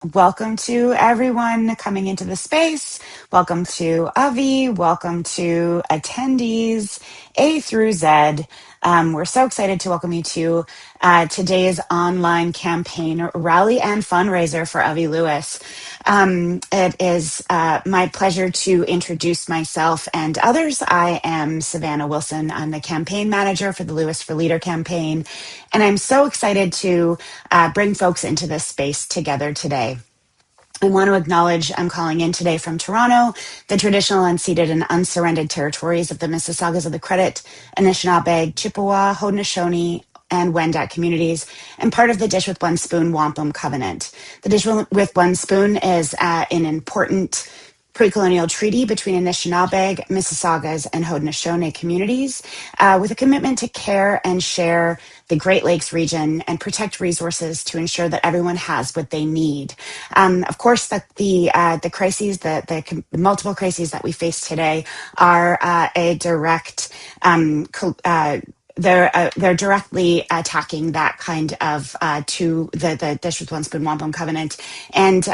Welcome to everyone coming into the space. Welcome to Avi. Welcome to attendees A through Z. We're so excited to welcome you to today's online campaign rally and fundraiser for Avi Lewis. It is my pleasure to introduce myself and others. I am Savannah Wilson. I'm the campaign manager for the Lewis for Leader campaign, and I'm so excited to bring folks into this space together today. I want to acknowledge I'm calling in today from Toronto, the traditional unceded and unsurrendered territories of the Mississaugas of the Credit, Anishinaabe, Chippewa, Haudenosaunee, and Wendat communities, and part of the Dish with One Spoon Wampum Covenant. The Dish with One Spoon is an important pre-colonial treaty between Anishinaabe, Mississaugas, and Haudenosaunee communities with a commitment to care and share the Great Lakes region and protect resources to ensure that everyone has what they need. Of course, the crises, the multiple crises that we face today are a direct they're directly attacking that kind of to the Dish with One Spoon Wampum Covenant, and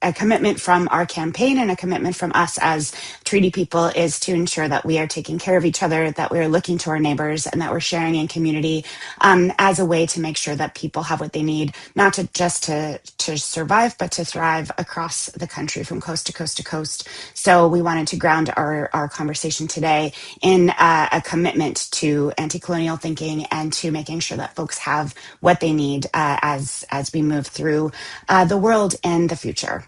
a commitment from our campaign and a commitment from us as treaty people is to ensure that we are taking care of each other, that we are looking to our neighbors, and that we're sharing in community as a way to make sure that people have what they need, not to just to survive, but to thrive across the country from coast to coast to coast. So we wanted to ground our conversation today in a commitment to anti-colonial thinking and to making sure that folks have what they need as we move through the world and the future.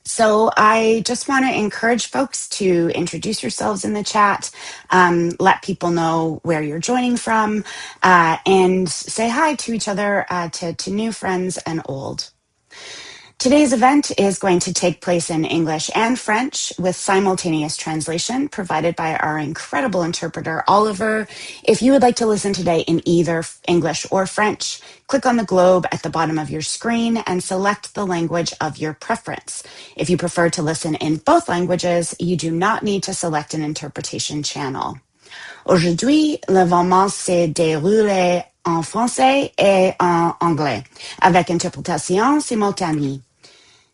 So I just want to encourage folks to introduce yourselves in the chat, let people know where you're joining from, and say hi to each other, to new friends and old. Today's event is going to take place in English and French with simultaneous translation provided by our incredible interpreter, Oliver. If you would like to listen today in either English or French, click on the globe at the bottom of your screen and select the language of your preference. If you prefer to listen in both languages, you do not need to select an interpretation channel. Aujourd'hui, l'événement s'est déroulé en français et en anglais, avec interprétation simultanée.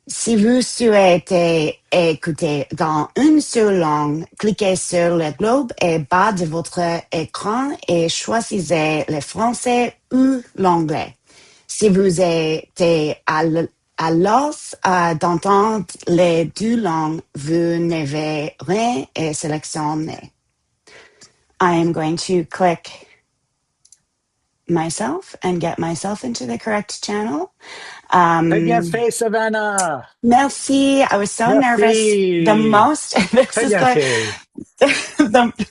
Si vous souhaitez écouter dans une seule langue, cliquez sur le globe au bas de votre écran et choisissez le français ou l'anglais. Si vous êtes à l'aise d'entendre les deux langues, vous n'avez rien à sélectionner. I am going to click myself and get myself into the correct channel. Très bien fait, Savannah. Merci. I was so nervous. The most, this Très is bien fait.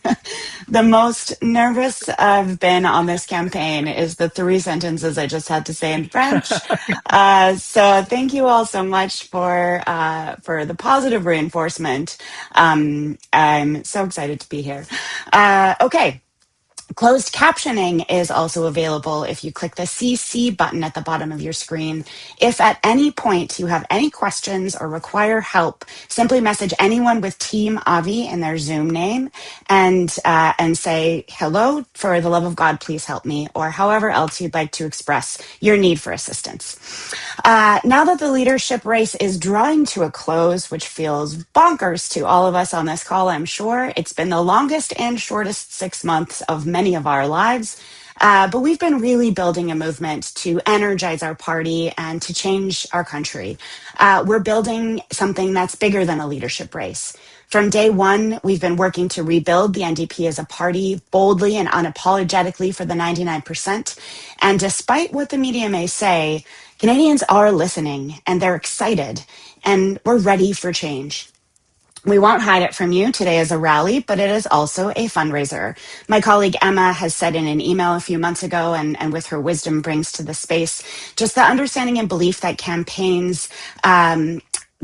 the most nervous I've been on this campaign is the 3 sentences I just had to say in French. So thank you all so much for the positive reinforcement. I'm so excited to be here. Okay. Closed captioning is also available if you click the CC button at the bottom of your screen. If at any point you have any questions or require help, simply message anyone with Team Avi in their Zoom name and say, hello, for the love of God, please help me, or however else you'd like to express your need for assistance. Now that the leadership race is drawing to a close, which feels bonkers to all of us on this call, I'm sure, it's been the longest and shortest 6 months of many of our lives. But we've been really building a movement to energize our party and to change our country. We're building something that's bigger than a leadership race. From day one, we've been working to rebuild the NDP as a party boldly and unapologetically for the 99%. And despite what the media may say, Canadians are listening and they're excited and we're ready for change. We won't hide it from you. Today is a rally, but it is also a fundraiser. My colleague Emma has said in an email a few months ago, and with her wisdom brings to the space, just the understanding and belief that campaigns,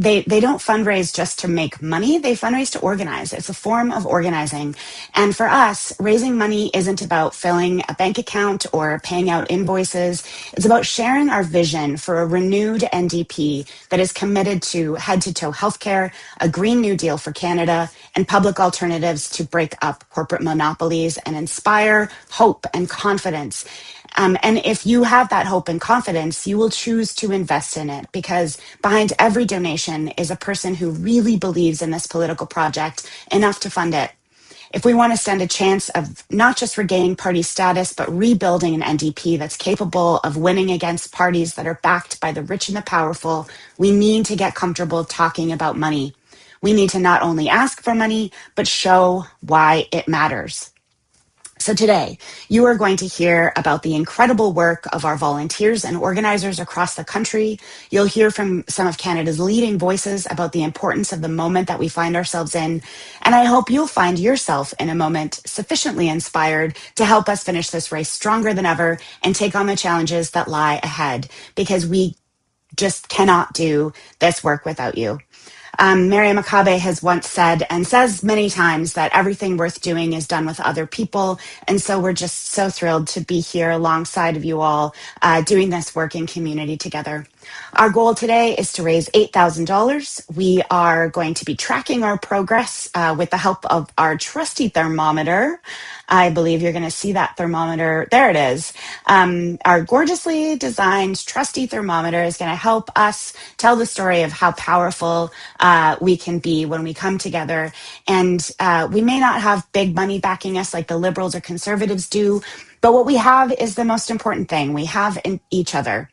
they don't fundraise just to make money. They fundraise to organize. It's a form of organizing. And for us, raising money isn't about filling a bank account or paying out invoices. It's about sharing our vision for a renewed NDP that is committed to head-to-toe healthcare, a Green New Deal for Canada, and public alternatives to break up corporate monopolies and inspire hope and confidence. And if you have that hope and confidence, you will choose to invest in it, because behind every donation is a person who really believes in this political project enough to fund it. If we want to stand a chance of not just regaining party status, but rebuilding an NDP that's capable of winning against parties that are backed by the rich and the powerful, we need to get comfortable talking about money. We need to not only ask for money, but show why it matters. So today, you are going to hear about the incredible work of our volunteers and organizers across the country. You'll hear from some of Canada's leading voices about the importance of the moment that we find ourselves in. And I hope you'll find yourself in a moment sufficiently inspired to help us finish this race stronger than ever and take on the challenges that lie ahead, because we just cannot do this work without you. Mary McCabe has once said, and says many times, that everything worth doing is done with other people. And so we're just so thrilled to be here alongside of you all, doing this work in community together. Our goal today is to raise $8,000. We are going to be tracking our progress with the help of our trusty thermometer. I believe you're going to see that thermometer. There it is. Our gorgeously designed trusty thermometer is going to help us tell the story of how powerful we can be when we come together. And we may not have big money backing us like the Liberals or Conservatives do, but what we have is the most important thing. We have in each other.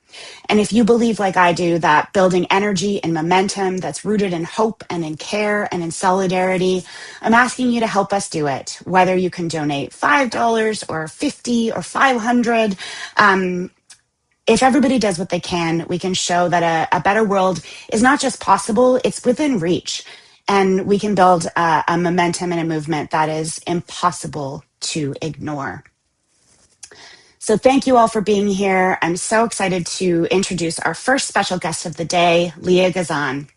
And if you believe, like I do, that building energy and momentum that's rooted in hope and in care and in solidarity, I'm asking you to help us do it. Whether you can donate $5 or 50 or 500, if everybody does what they can, we can show that a better world is not just possible, it's within reach. And we can build a momentum and a movement that is impossible to ignore. So thank you all for being here. I'm so excited to introduce our first special guest of the day, Leah Gazan.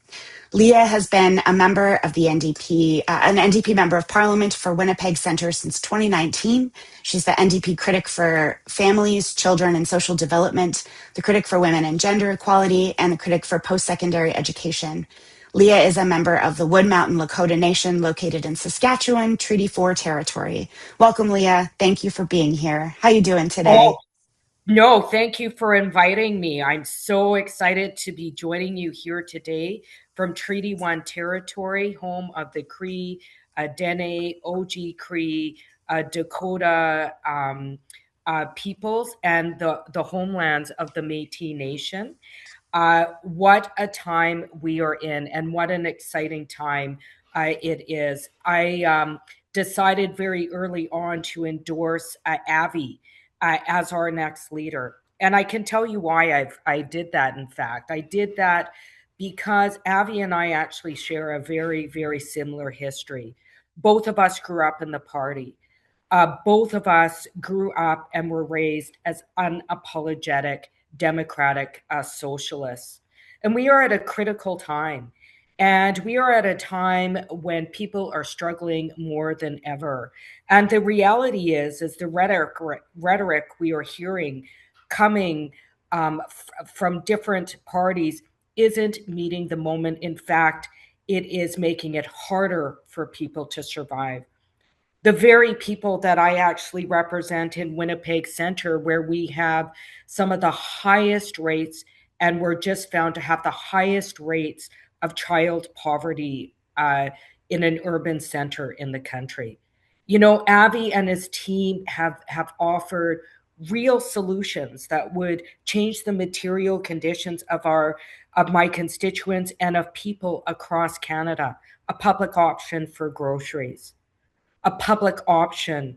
Leah has been a member of the NDP, an NDP member of Parliament for Winnipeg Centre since 2019. She's the NDP critic for families, children, and social development, the critic for women and gender equality, and the critic for post-secondary education. Leah is a member of the Wood Mountain Lakota Nation located in Saskatchewan, Treaty 4 territory. Welcome, Leah. Thank you for being here. How you doing Oh, today? no, thank you for inviting me. I'm so excited to be joining you here today from Treaty 1 territory, home of the Cree, Dene, Oji Cree, Dakota peoples, and the homelands of the Métis Nation. What a time we are in, and what an exciting time it is. I decided very early on to endorse Avi as our next leader. And I can tell you why I did that. In fact, I did that because Avi and I actually share a very, very similar history. Both of us grew up in the party. Both of us grew up and were raised as unapologetic democratic socialists. And we are at a critical time. And we are at a time when people are struggling more than ever. And the reality is the rhetoric we are hearing coming from different parties isn't meeting the moment. In fact, it is making it harder for people to survive. The very people that I actually represent in Winnipeg Centre, where we have some of the highest rates, and we're just found to have the highest rates of child poverty in an urban center in the country. You know, Avi and his team have offered real solutions that would change the material conditions of my constituents and of people across Canada. A public option for groceries, a public option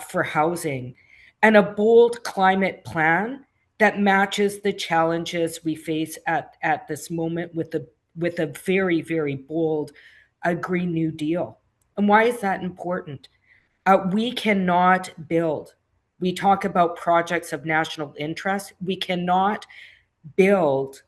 for housing, and a bold climate plan that matches the challenges we face at this moment with a very, very bold Green New Deal. And why is that important? We cannot build. We talk about projects of national interest. We cannot build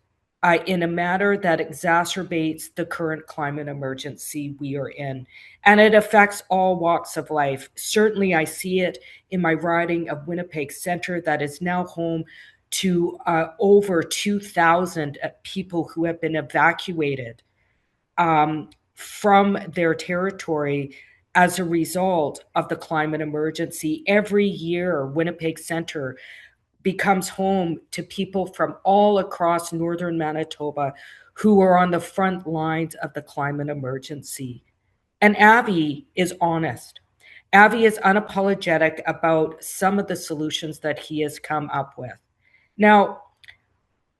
in a manner that exacerbates the current climate emergency we are in. And it affects all walks of life. Certainly, I see it in my riding of Winnipeg Centre, that is now home to over 2,000 people who have been evacuated from their territory as a result of the climate emergency. Every year, Winnipeg Centre becomes home to people from all across northern Manitoba who are on the front lines of the climate emergency. And Avi is honest. Avi is unapologetic about some of the solutions that he has come up with. Now,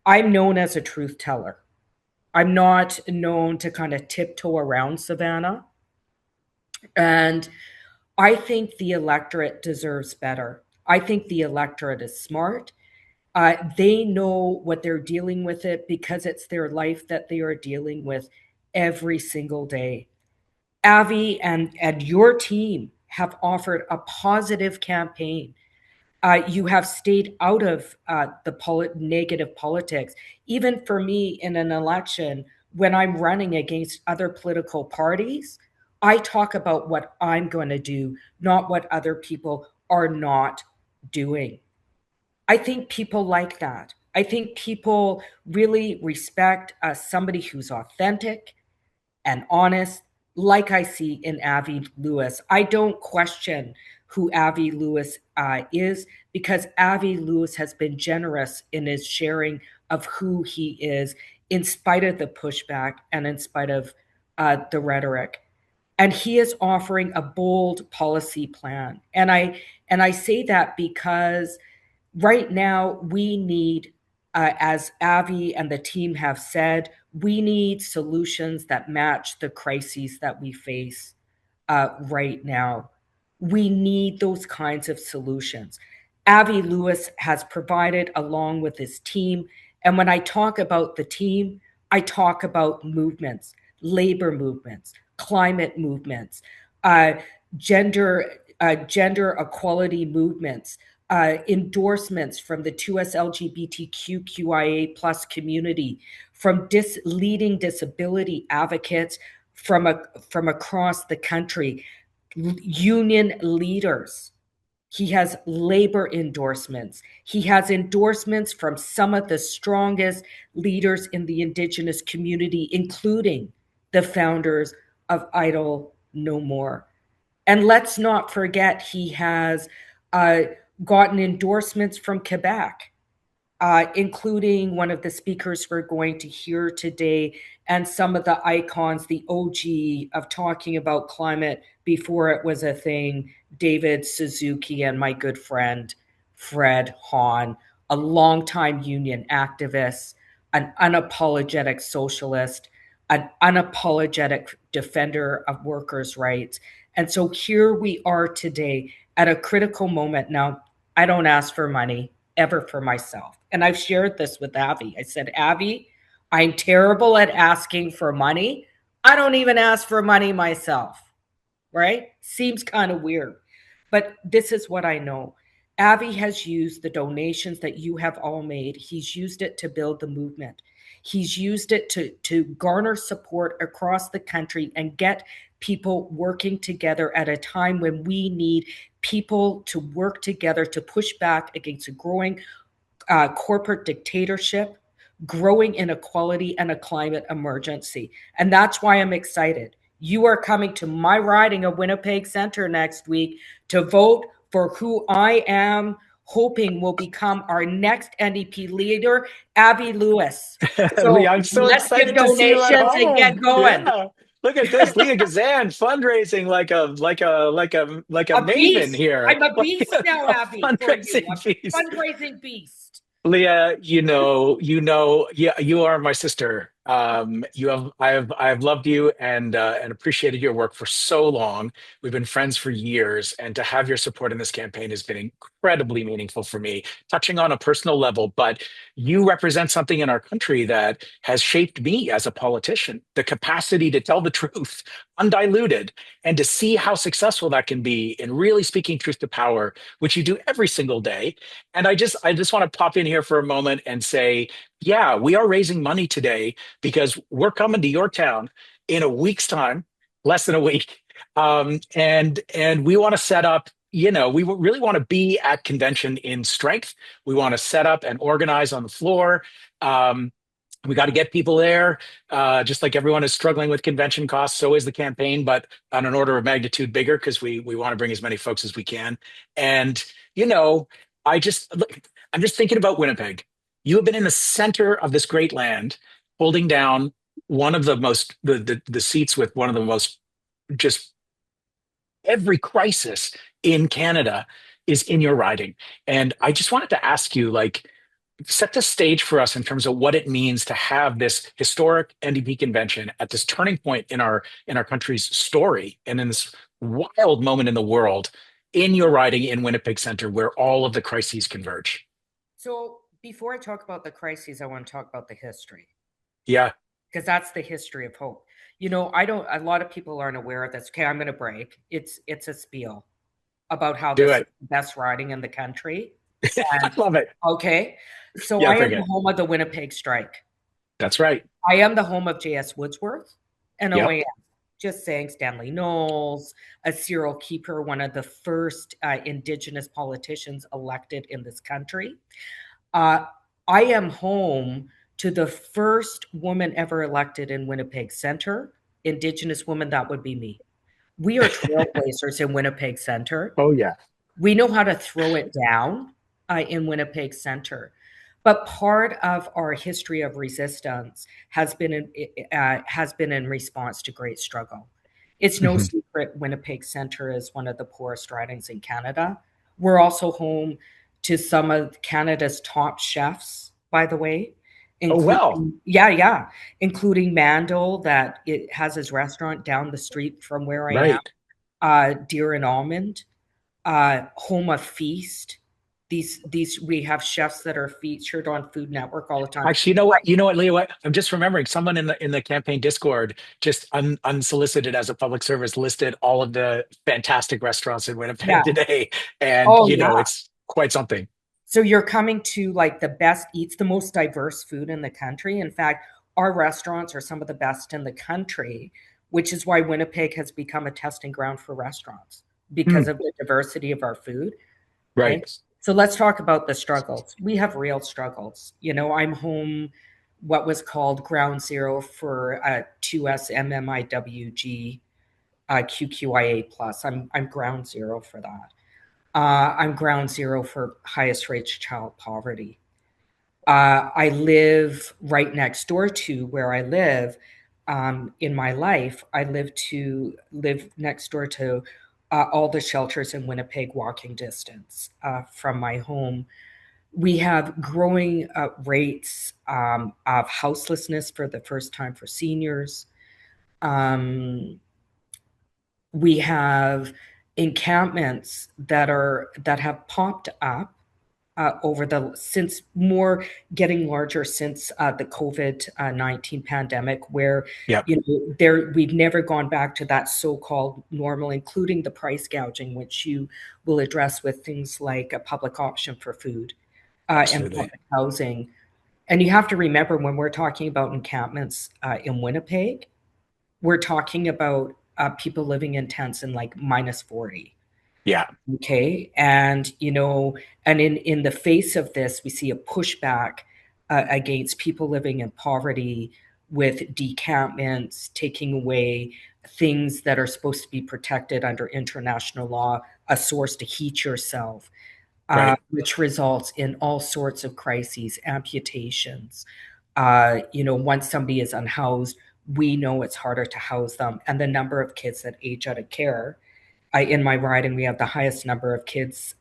I'm known as a truth teller. I'm not known to kind of tiptoe around Savannah. And I think the electorate deserves better. I think the electorate is smart. They know what they're dealing with it because it's their life that they are dealing with every single day. Avi and your team have offered a positive campaign. You have stayed out of the negative politics. Even for me in an election, when I'm running against other political parties, I talk about what I'm going to do, not what other people are not doing. I think people like that. I think people really respect somebody who's authentic and honest, like I see in Avi Lewis. I don't question who Avi Lewis is because Avi Lewis has been generous in his sharing of who he is, in spite of the pushback and in spite of the rhetoric. And he is offering a bold policy plan. And I say that because right now we need, as Avi and the team have said, we need solutions that match the crises that we face right now. We need those kinds of solutions. Avi Lewis has provided along with his team. And when I talk about the team, I talk about movements, labor movements, climate movements, uh, gender equality movements, endorsements from the 2S LGBTQIA plus community, from leading disability advocates from across the country, union leaders. He has labor endorsements. He has endorsements from some of the strongest leaders in the Indigenous community, including the founders of Idle No More. And let's not forget, he has gotten endorsements from Quebec, including one of the speakers we're going to hear today, and some of the icons, the OG of talking about climate before it was a thing, David Suzuki and my good friend, Fred Hahn, a longtime union activist, an unapologetic socialist, an unapologetic defender of workers' rights. And so here we are today at a critical moment. Now, I don't ask for money ever for myself. And I've shared this with Avi. I said, Avi, I'm terrible at asking for money. I don't even ask for money myself, right? Seems kind of weird. But this is what I know. Avi has used the donations that you have all made. He's used it to build the movement. He's used it to garner support across the country and get people working together at a time when we need people to work together to push back against a growing corporate dictatorship, growing inequality, and a climate emergency. And that's why I'm excited. You are coming to my riding of Winnipeg Centre next week to vote for who I am hoping will become our next NDP leader, Avi Lewis. So Leah, I'm so let's give excited to see you at donations and get home. going. Yeah. Look at this, Leah Gazan fundraising like a A maven beast. here. I'm a Like beast now, a Avi, for you. fundraising A piece. fundraising beast. Leah, yeah, you are my sister. I have loved you and appreciated your work for so long. We've been friends for years, and to have your support in this campaign has been incredibly meaningful for me, touching on a personal level. But you represent something in our country that has shaped me as a politician, the capacity to tell the truth, undiluted, and to see how successful that can be in really speaking truth to power, which you do every single day. And I just want to pop in here for a moment and say, yeah, we are raising money today because we're coming to your town in a week's time, less than a week. And we want to set up, we really want to be at convention in strength. We want to set up and organize on the floor. Um, we got to get people there. Just like everyone is struggling with convention costs, so is the campaign, but on an order of magnitude bigger because we want to bring as many folks as we can. And, you know, I just look. I'm just thinking about Winnipeg. You have been in the center of this great land, holding down one of the most the seats with one of the most just every crisis in Canada is in your riding. And I just wanted to ask you, like, set the stage for us in terms of what it means to have this historic NDP convention at this turning point in our country's story and in this wild moment in the world in your riding in Winnipeg Center where all of the crises converge. So before I talk about the crises, I want to talk about the history, Yeah, because that's the history of hope. You know, I don't. A lot of people aren't aware of this. Okay, I'm going to break. It's a spiel about how do this is it. the best riding in the country. I And love it. okay, so Yeah, I am bring the it. home of the Winnipeg strike. That's right. I am the home of J.S. Woodsworth and Yep. OAM. Just saying, Stanley Knowles, a Cyril Keeper, one of the first Indigenous politicians elected in this country. Uh, I am home to the first woman ever elected in Winnipeg Center, Indigenous woman. That would be me. We are trailblazers in Winnipeg Center. Oh yeah. We know how to throw it down in Winnipeg Center. But part of our history of resistance has been in response to great struggle. It's no Mhm. secret Winnipeg Center is one of the poorest ridings in Canada. We're also home to some of Canada's top chefs, by the way, Oh well. including yeah, including Mandel, that it has his restaurant down the street from where I am. Right. Deer and Almond, Home of Feast. These we have chefs that are featured on Food Network all the time. Actually, you know what? You know what, Leah? What? I'm just remembering someone in the campaign Discord, just unsolicited as a public service, listed all of the fantastic restaurants in Winnipeg Yeah. today, and Oh you know yeah. it's quite something. So you're coming to like the best eats, the most diverse food in the country. In fact, our restaurants are some of the best in the country, which is why Winnipeg has become a testing ground for restaurants Hmm, because of the diversity of our food. Okay. right. So let's talk about the struggles. We have real struggles. You know, I'm home, what was called ground zero for 2S MMIWG QQIA plus. I'm ground zero for that. I'm ground zero for highest rates of child poverty. I live right next door to where I live. In my life, I live next door to all the shelters in Winnipeg, walking distance from my home. We have growing rates of houselessness for the first time for seniors. Um, we have encampments that have popped up over the since more getting larger since the COVID-19 pandemic, where Yep. you know there we've never gone back to that so-called normal, including the price gouging, which you will address with things like a public option for food and Absolutely. public housing. And you have to remember when we're talking about encampments in Winnipeg, we're talking about people living in tents in like minus 40. Yeah. Okay. And, you know, and in the face of this, we see a pushback against people living in poverty with decampments, taking away things that are supposed to be protected under international law, a source to heat yourself, Right. which results in all sorts of crises, amputations. You know, once somebody is unhoused, we know it's harder to house them. And the number of kids that age out of care in my riding, we have the highest number of kids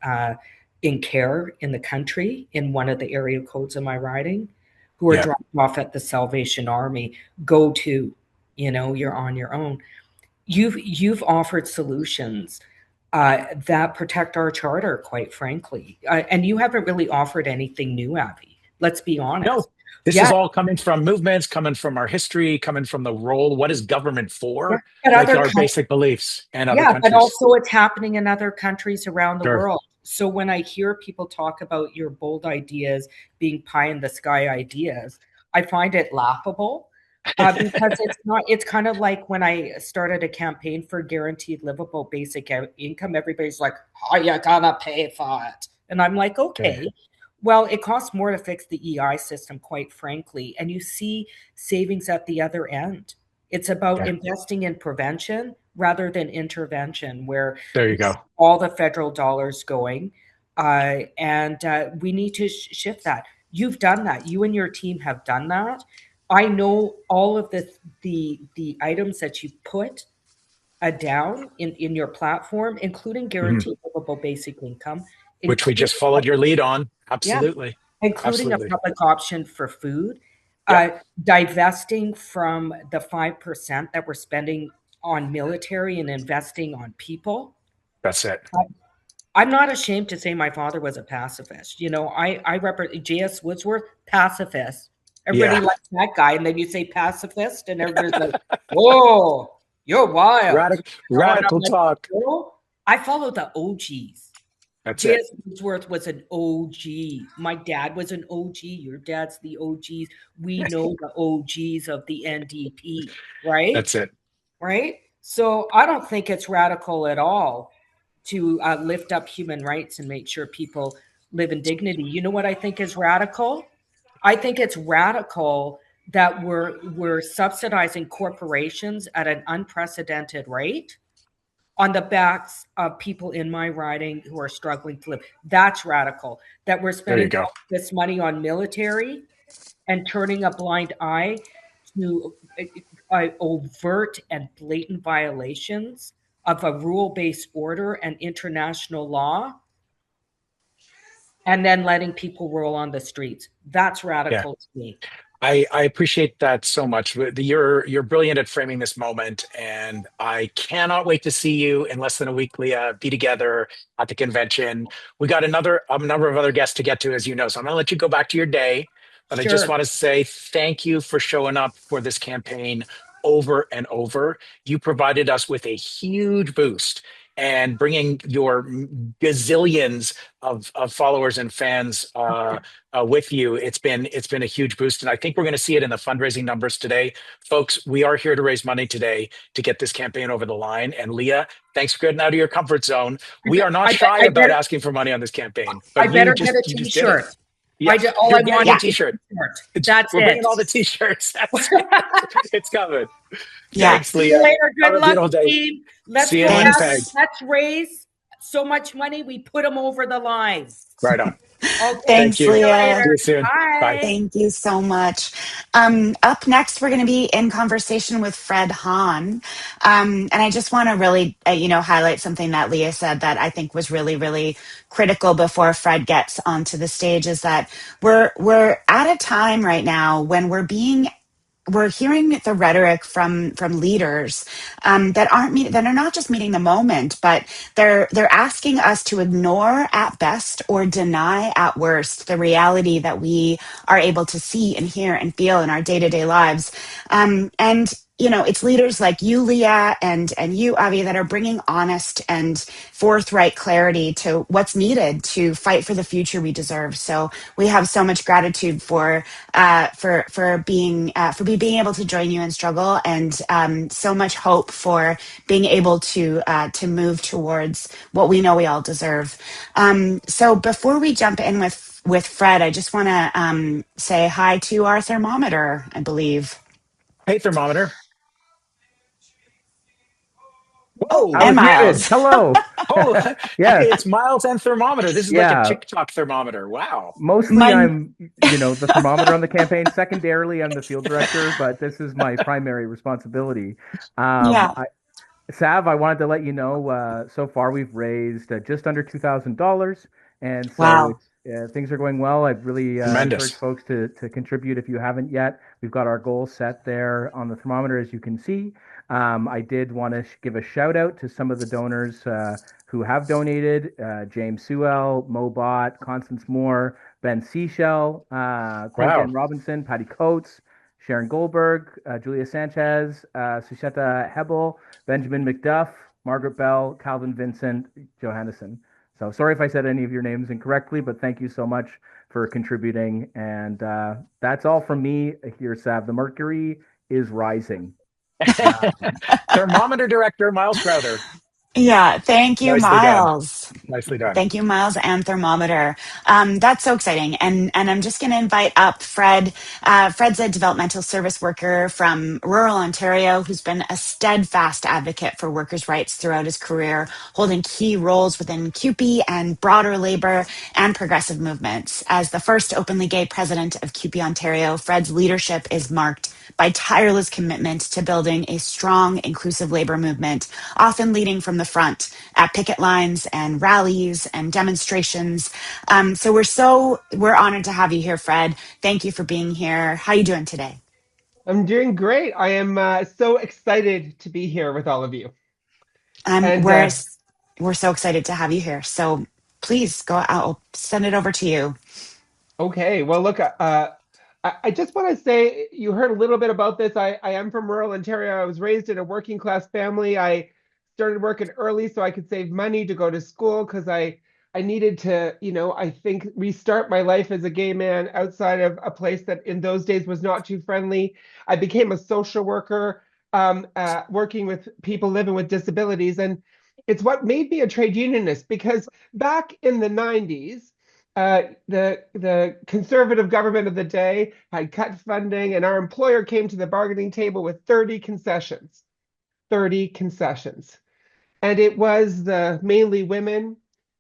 in care in the country in one of the area codes in my riding who are Yeah. dropped off at the Salvation Army. Go to, you know, you're on your own. You've offered solutions that protect our charter, quite frankly, and you haven't really offered anything new, Abby. Let's be No, honest. this Yeah, is all coming from movements, coming from our history, coming from the role. What is government yeah, for? but Like other our countries. basic beliefs and other Yeah, but countries. also it's happening in other countries around the Sure. world. So when I hear people talk about your bold ideas being pie in the sky ideas, I find it laughable because it's not, it's kind of like when I started a campaign for guaranteed livable basic income, everybody's like, oh, you gotta pay for it. And I'm like, Yeah. okay, well, it costs more to fix the EI system, quite frankly. And you see savings at the other end. It's about Yeah. investing in prevention rather than intervention, where There we you see go. all the federal dollars going. And we need to shift that. You've done that. You and your team have done that. I know all of the items that you put down in your platform, including guaranteed livable basic income, which we just including, followed your lead on. yeah, Absolutely. including a Absolutely. public option for food, Yep. divesting from the 5% that we're spending on military and investing on people. That's it. I'm not ashamed to say my father was a pacifist. You know, I represent J.S. Woodsworth, pacifist. Everybody Yeah. likes that guy, and then you say pacifist, and everybody's like, "Whoa, you're wild." And I'm Radical like, talk. "No, I follow the OGs." That's it. J.S. Woodsworth was an OG. My dad was an OG. Your dad's the OGs. We know the OGs of the NDP, right? That's it. Right? So I don't think it's radical at all to lift up human rights and make sure people live in dignity. You know what I think is radical? I think it's radical that we're subsidizing corporations at an unprecedented rate on the backs of people in my riding who are struggling to live. That's radical. That we're There you spending go. this money on military and turning a blind eye to overt and blatant violations of a rule-based order and international law, and then letting people roll on the streets. That's Yeah. radical to me. I appreciate that so much. You're brilliant at framing this moment, and I cannot wait to see you in less than a week, Leah. Be together at the convention. We got a number of other guests to get to, as you know. So I'm going to let you go back to your day, but I just Sure. want to say thank you for showing up for this campaign over and over. You provided us with a huge boost, and bringing your gazillions of followers and fans with you. It's been a huge boost, and I think we're going to see it in the fundraising numbers today, folks. We are here to raise money today to get this campaign over the line. And Leah, thanks for getting out of your comfort zone. We are not shy about asking for money on this campaign, I but better get a you just did it. T-shirt. Yeah, All you're I getting want a is a Yeah. T-shirt. T-shirt. That's We're bringing it. all the T-shirts. It's coming. Yeah. Thanks, See you Leah. later. Have Good a luck, beautiful day. team. Let's See you go in back. Winnipeg. Thanks. Let's raise so much money we put them over the line. Right on. Okay. Thank Thanks, See you. you Leah. See later. you soon. Bye. Bye. Thank you so much. Up next, we're going to be in conversation with Fred Hahn. And I just want to really, highlight something that Leah said that I think was really, really critical before Fred gets onto the stage, is that we're at a time right now when we're hearing the rhetoric from leaders that are not just meeting the moment, but they're asking us to ignore at best or deny at worst the reality that we are able to see and hear and feel in our day-to-day lives. And it's leaders like you, Leah, and you, Avi, that are bringing honest and forthright clarity to what's needed to fight for the future we deserve. So we have so much gratitude for being able to join you in struggle, and so much hope for being able to move towards what we know we all deserve. So before we jump in with Fred, I just want to say hi to our thermometer, I believe. Hey, thermometer. Oh, I Whoa. and was muted. Miles. Hello. Oh, Yes. hey, it's Miles and thermometer. This is like a Yeah. TikTok thermometer. Wow. Mostly My I'm, the thermometer on the campaign. Secondarily, I'm the field director, but this is my primary responsibility. yeah. Sav, I wanted to let you know, so far we've raised just under $2,000, and so Wow. it's things are going well. I'd really encourage Tremendous. folks to contribute if you haven't yet. We've got our goals set there on the thermometer, as you can see. I did want to give a shout out to some of the donors who have donated: James Sewell, Mo Bott, Constance Moore, Ben Seashell, Quentin Wow. Robinson, Patty Coates, Sharon Goldberg, Julia Sanchez, Susheta Hebel, Benjamin McDuff, Margaret Bell, Calvin Vincent, Johannesen. So sorry if I said any of your names incorrectly, but thank you so much for contributing. And that's all from me here, Sav. The mercury is rising. Thermometer director Miles Crowther. Yeah. Thank you, Nicely done. Miles. Yes. Nicely done. Thank you, Miles and Thermometer. That's so exciting. And I'm just going to invite up Fred. Fred's a developmental service worker from rural Ontario who's been a steadfast advocate for workers' rights throughout his career, holding key roles within CUPE and broader labor and progressive movements. As the first openly gay president of CUPE Ontario, Fred's leadership is marked by tireless commitment to building a strong, inclusive labor movement, often leading from the front at picket lines and rallies and demonstrations. So we're honored to have you here, Fred. Thank you for being here. How are you doing today? I'm doing great. I am so excited to be here with all of you. Um, And we're we're so excited to have you here. So please go. I'll send it over to you. okay, well, look, I just want to say you heard a little bit about this. I am from rural Ontario. I was raised in a working class family. I started working early so I could save money to go to school because I needed to, I think restart my life as a gay man outside of a place that in those days was not too friendly. I became a social worker, working with people living with disabilities, and it's what made me a trade unionist because back in the 90s, the conservative government of the day had cut funding, and our employer came to the bargaining table with 30 concessions. 30 concessions. And it was the mainly women,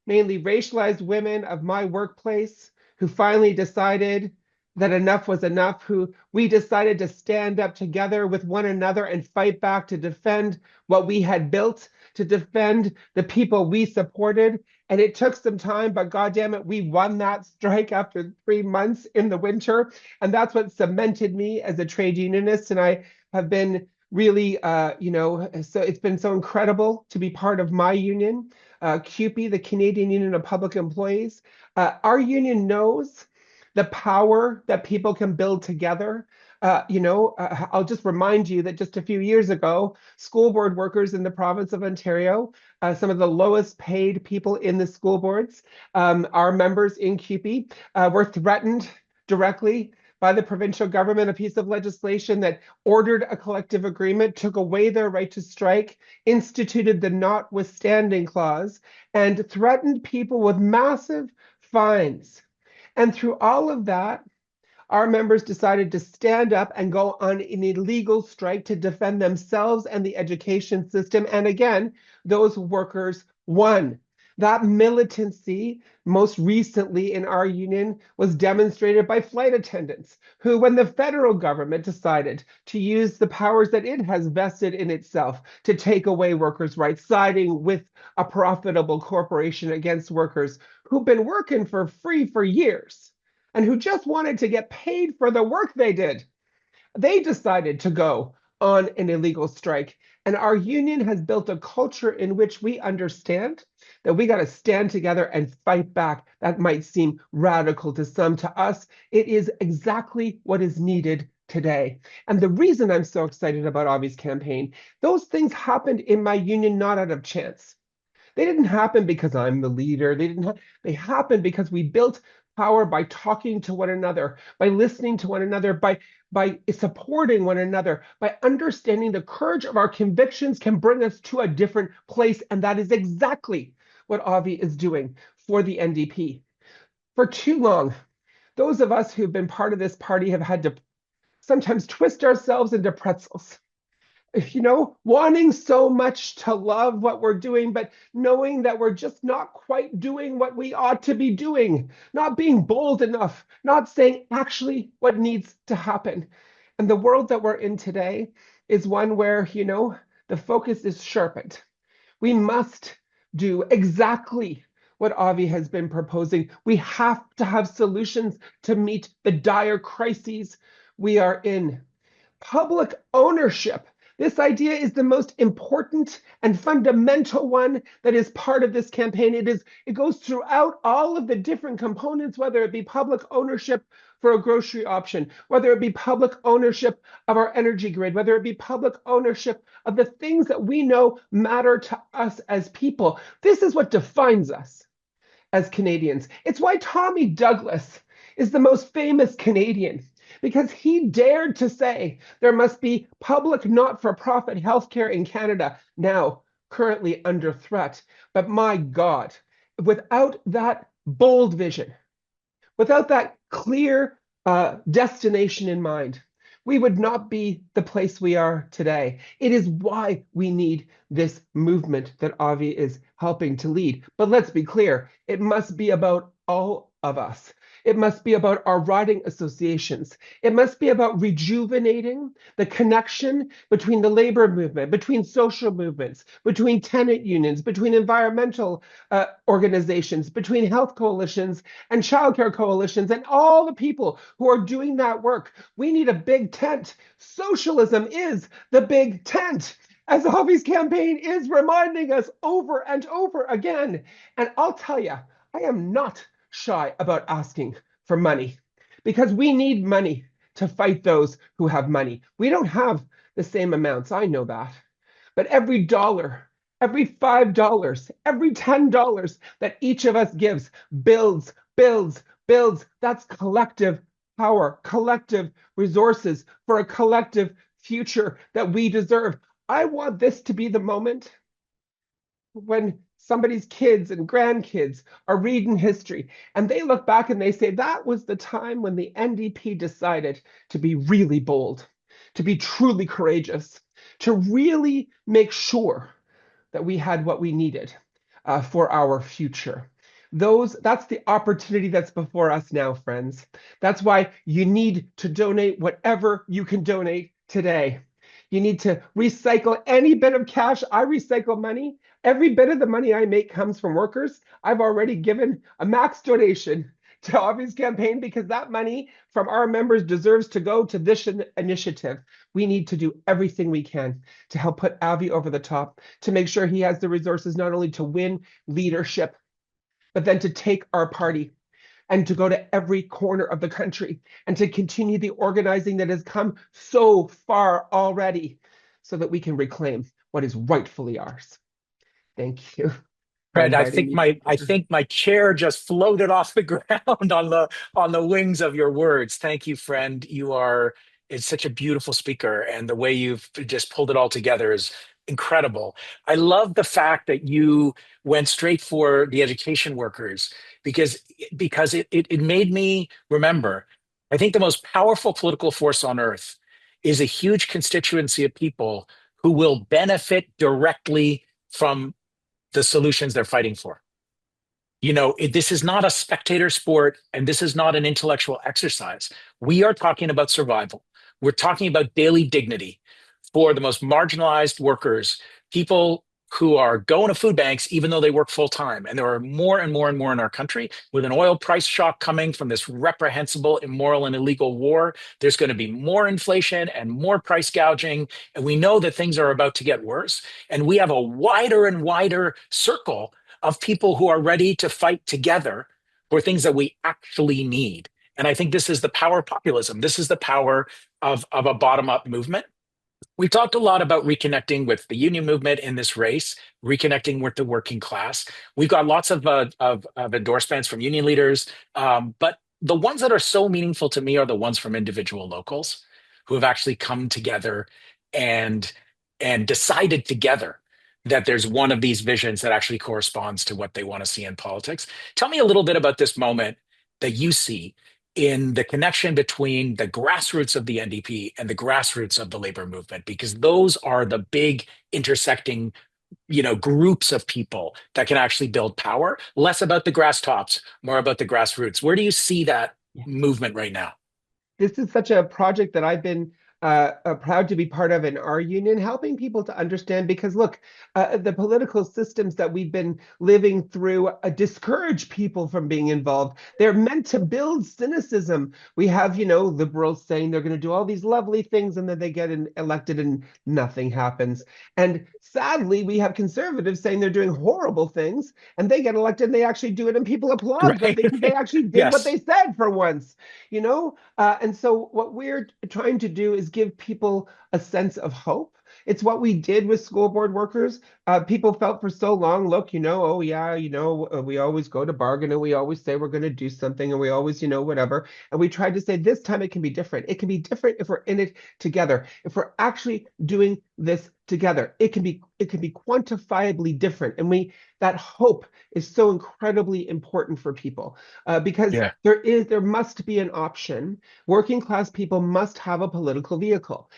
mainly racialized women of my workplace who finally decided that enough was enough, who we decided to stand up together with one another and fight back to defend what we had built, to defend the people we supported. And it took some time, but goddamn it, we won that strike after 3 months in the winter. And that's what cemented me as a trade unionist. And I have been really, so it's been so incredible to be part of my union, CUPE, the Canadian Union of Public Employees. Our union knows the power that people can build together. I'll just remind you that just a few years ago, school board workers in the province of Ontario, some of the lowest paid people in the school boards, our members in CUPE, were threatened directly by the provincial government, a piece of legislation that ordered a collective agreement, took away their right to strike, instituted the notwithstanding clause, and threatened people with massive fines. And through all of that, our members decided to stand up and go on an illegal strike to defend themselves and the education system. And again, those workers won. That militancy, most recently in our union, was demonstrated by flight attendants who, when the federal government decided to use the powers that it has vested in itself to take away workers' rights, siding with a profitable corporation against workers who've been working for free for years and who just wanted to get paid for the work they did, they decided to go on an illegal strike. And our union has built a culture in which we understand that we got to stand together and fight back. That might seem radical to some. To us, it is exactly what is needed today. And the reason I'm so excited about Avi's campaign, those things happened in my union not out of chance. They didn't happen because I'm the leader. They happened because we built power by talking to one another, by listening to one another, by supporting one another, by understanding the courage of our convictions can bring us to a different place. And that is exactly what Avi is doing for the NDP. For too long, those of us who've been part of this party have had to sometimes twist ourselves into pretzels, wanting so much to love what we're doing, but knowing that we're just not quite doing what we ought to be doing, not being bold enough, not saying actually what needs to happen. And the world that we're in today is one where, the focus is sharpened. We must do exactly what Avi has been proposing. We have to have solutions to meet the dire crises we are in. Public ownership. This idea is the most important and fundamental one that is part of this campaign. It goes throughout all of the different components, whether it be public ownership for a grocery option, whether it be public ownership of our energy grid, whether it be public ownership of the things that we know matter to us as people. This is what defines us as Canadians. It's why Tommy Douglas is the most famous Canadian, because he dared to say there must be public not-for-profit healthcare in Canada, now currently under threat. But my God, without that bold vision, without that clear destination in mind, we would not be the place we are today. It is why we need this movement that Avi is helping to lead. But let's be clear, it must be about all of us. It must be about our riding associations. It must be about rejuvenating the connection between the labor movement, between social movements, between tenant unions, between environmental organizations, between health coalitions and childcare coalitions, and all the people who are doing that work. We need a big tent. Socialism is the big tent, as Avi's campaign is reminding us over and over again. And I'll tell you, I am not shy about asking for money, because we need money to fight those who have money. We don't have the same amounts, I know that. But every dollar, every $5, every $10 that each of us gives builds, builds, builds. That's collective power, collective resources for a collective future that we deserve. I want this to be the moment when somebody's kids and grandkids are reading history and they look back and they say, that was the time when the NDP decided to be really bold, to be truly courageous, to really make sure that we had what we needed for our future. That's the opportunity that's before us now, friends. That's why you need to donate whatever you can donate today. You need to recycle any bit of cash. I recycle money. Every bit of the money I make comes from workers. I've already given a max donation to Avi's campaign because that money from our members deserves to go to this initiative. We need to do everything we can to help put Avi over the top, to make sure he has the resources not only to win leadership, but then to take our party and to go to every corner of the country and to continue the organizing that has come so far already so that we can reclaim what is rightfully ours. Thank you. Fred, I think my chair just floated off the ground on the wings of your words. Thank you, friend. It's such a beautiful speaker, and the way you've just pulled it all together is incredible. I love the fact that you went straight for the education workers because it made me remember. I think the most powerful political force on earth is a huge constituency of people who will benefit directly from the solutions they're fighting for. This is not a spectator sport, and this is not an intellectual exercise. We are talking about survival. We're talking about daily dignity for the most marginalized workers, people who are going to food banks even though they work full time. And there are more and more and more in our country. With an oil price shock coming from this reprehensible, immoral, and illegal war, there's going to be more inflation and more price gouging. And we know that things are about to get worse. And we have a wider and wider circle of people who are ready to fight together for things that we actually need. And I think this is the power of populism. This is the power of a bottom-up movement. We talked a lot about reconnecting with the union movement in this race, reconnecting with the working class. We've got lots of endorsements from union leaders, but the ones that are so meaningful to me are the ones from individual locals who have actually come together and decided together that there's one of these visions that actually corresponds to what they want to see in politics. Tell me a little bit about this moment that you see in the connection between the grassroots of the NDP and the grassroots of the labor movement, because those are the big intersecting, groups of people that can actually build power. Less about the grass tops, more about the grassroots. Where do you see that movement right now? This is such a project that I've been proud to be part of in our union, helping people to understand, because look, the political systems that we've been living through discourage people from being involved. They're meant to build cynicism. We have, liberals saying they're going to do all these lovely things and then they get elected and nothing happens. And sadly, we have conservatives saying they're doing horrible things and they get elected and they actually do it and people applaud them because they actually did Yes. what they said for once, and so what we're trying to do is give people a sense of hope, It's what we did with school board workers. People felt for so long, look, oh yeah, we always go to bargain and we always say we're going to do something and we always, whatever. And we tried to say this time it can be different. It can be different if we're in it together. If we're actually doing this together, it can be quantifiably different. And that hope is so incredibly important for people because Yeah. there must be an option. Working class people must have a political vehicle.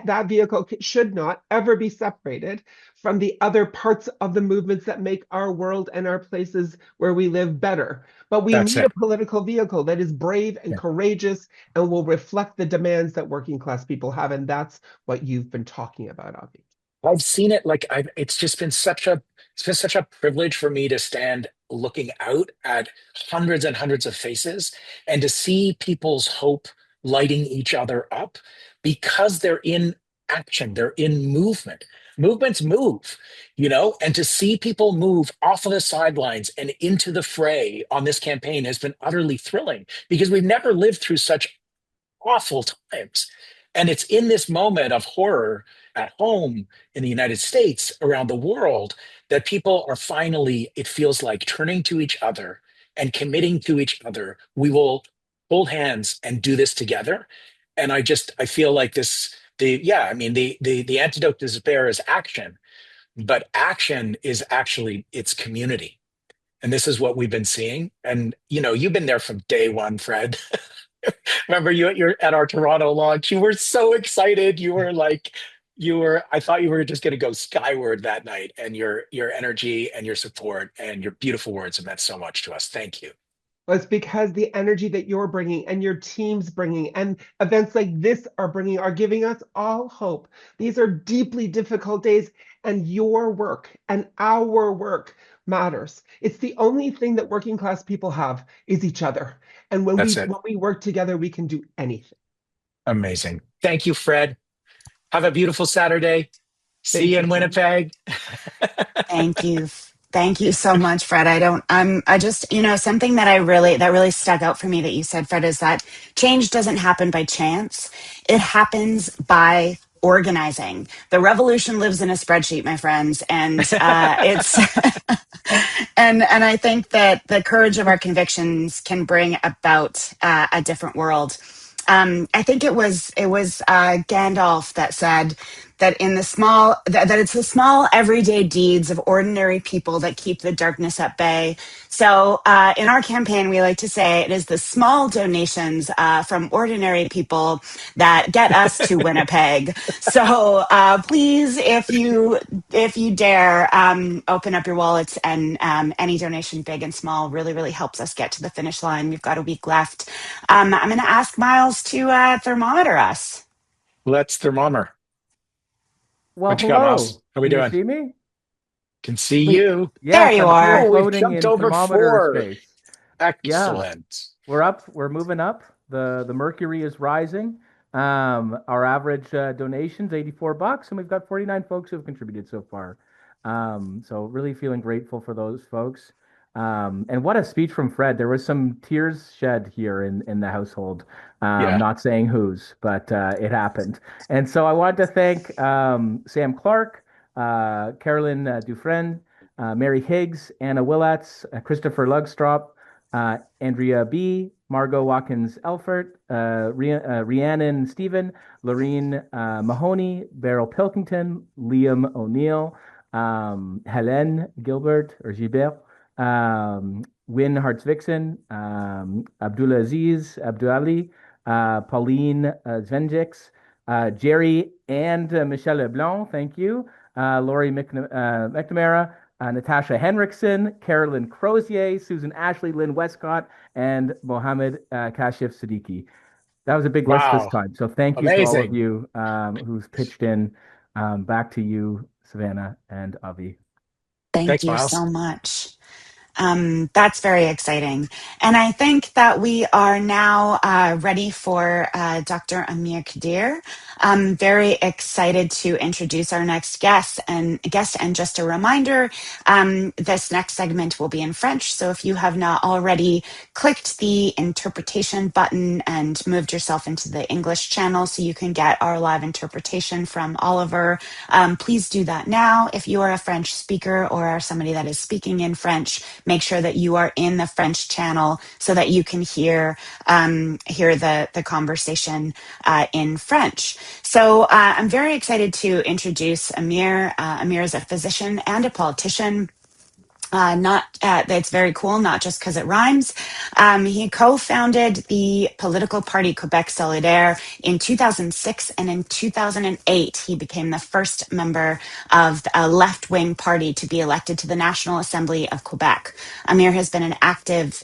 That vehicle should not ever be separated from the other parts of the movements that make our world and our places where we live better. But we That's need a it. political vehicle that is brave and Yeah. courageous and will reflect the demands that working class people have. And that's what you've been talking about, Avi. I've seen it it's just been such a privilege for me to stand looking out at hundreds and hundreds of faces and to see people's hope lighting each other up because they're in action, they're in movement. Movements move, and to see people move off of the sidelines and into the fray on this campaign has been utterly thrilling because we've never lived through such awful times. And it's in this moment of horror at home in the United States, around the world, that people are finally, it feels like, turning to each other and committing to each other. We will hold hands and do this together. And I feel like the antidote to despair is action, but action is actually, it's community. And this is what we've been seeing. And, you've been there from day one, Fred. Remember you're at our Toronto launch. You were so excited. I thought you were just going to go skyward that night. And your energy and your support and your beautiful words have meant so much to us. Thank you. Well, it's because the energy that you're bringing and your team's bringing and events like this are giving us all hope. These are deeply difficult days, and your work and our work matters. It's the only thing that working class people have is each other. And when That's it. we work together, we can do anything. Amazing. Thank you, Fred. Have a beautiful Saturday. See Thank you you, in Fred. Winnipeg. Thank you. Thank you so much, Fred. I just, something that that really stuck out for me that you said, Fred, is that change doesn't happen by chance. It happens by organizing. The revolution lives in a spreadsheet, my friends. And, it's, and I think that the courage of our convictions can bring about a different world. I think it was Gandalf that said that that it's the small everyday deeds of ordinary people that keep the darkness at bay. So in our campaign, we like to say it is the small donations from ordinary people that get us to Winnipeg. So please, if you dare, open up your wallets, and any donation, big and small, really really helps us get to the finish line. We've got a week left. I'm going to ask Miles to thermometer us. Let's thermometer. Well, What you got, Miles? hello. How we Can you doing? see me? Can see We you. There Yes, you I'm here are. Oh, we've floating jumped in over thermometer 4. space. Yeah, Excellent. we're up. We're moving up. The mercury is rising. Our average donation's $84, and we've got 49 folks who have contributed so far. So really feeling grateful for those folks. And what a speech from Fred. There was some tears shed here in the household. Yeah. Not saying whose, but it happened. And so I wanted to thank Sam Clark, Carolyn Dufresne, Mary Higgs, Anna Willats, Christopher Lugstrop, Andrea B., Margot Watkins Elfert, Rhiannon Stephen, Lorene Mahoney, Beryl Pilkington, Liam O'Neill, Helen Gilbert or Gilbert, Win Hartsvixen, Abdullah Aziz, Abduali, Pauline Zvenjix, Jerry and Michelle Leblanc, thank you. Lori McNamara, Natasha Henriksen, Carolyn Crozier, Susan Ashley, Lynn Westcott, and Mohammed Kashif Siddiqui. That was a big list this Wow. time. So thank you to all of Amazing. you who's pitched in. Back to you, Savannah and Avi. Thank Thanks, you Miles. so much. That's very exciting. And I think that we are now ready for Dr. Amir Khadir. I'm very excited to introduce our next guest. And just a reminder, this next segment will be in French. So if you have not already clicked the interpretation button and moved yourself into the English channel so you can get our live interpretation from Oliver, please do that now. If you are a French speaker or are somebody that is speaking in French, make sure that you are in the French channel so that you can hear the conversation in French. So I'm very excited to introduce Amir. Amir is a physician and a politician. That's very cool, not just because it rhymes. He co-founded the political party Québec Solidaire in 2006, and in 2008, he became the first member of a left-wing party to be elected to the National Assembly of Quebec. Amir has been an active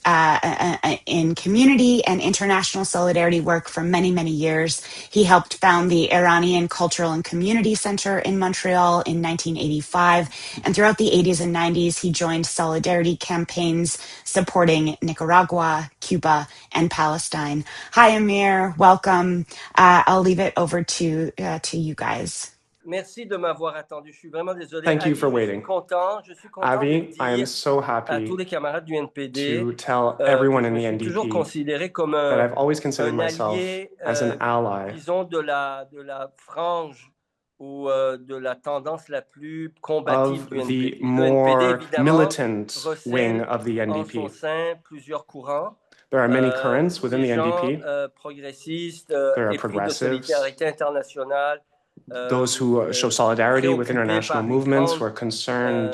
in community and international solidarity work for many, many years. He helped found the Iranian Cultural and Community Center in Montreal in 1985, and throughout the 80s and 90s, he joined solidarity campaigns supporting Nicaragua, Cuba, and Palestine. Hi, Amir. Welcome. I'll leave it over to you guys. Merci de m'avoir attendu. Je suis vraiment désolé. Thank you for waiting. Je suis content Avi, I am so à happy tous les camarades du NPD to tell everyone in the je me suis toujours NDP considéré comme that I've always considered un myself allié, as an ally disons, de la frange ou de la tendance la plus combative of du the NPD. more évidemment, militant wing recèle of the en son NDP. sein plusieurs courants. There are many currents within the Des gens NDP. progressistes, There are épris de progressives, solidarité internationale. those who show solidarity with international movements, who are concerned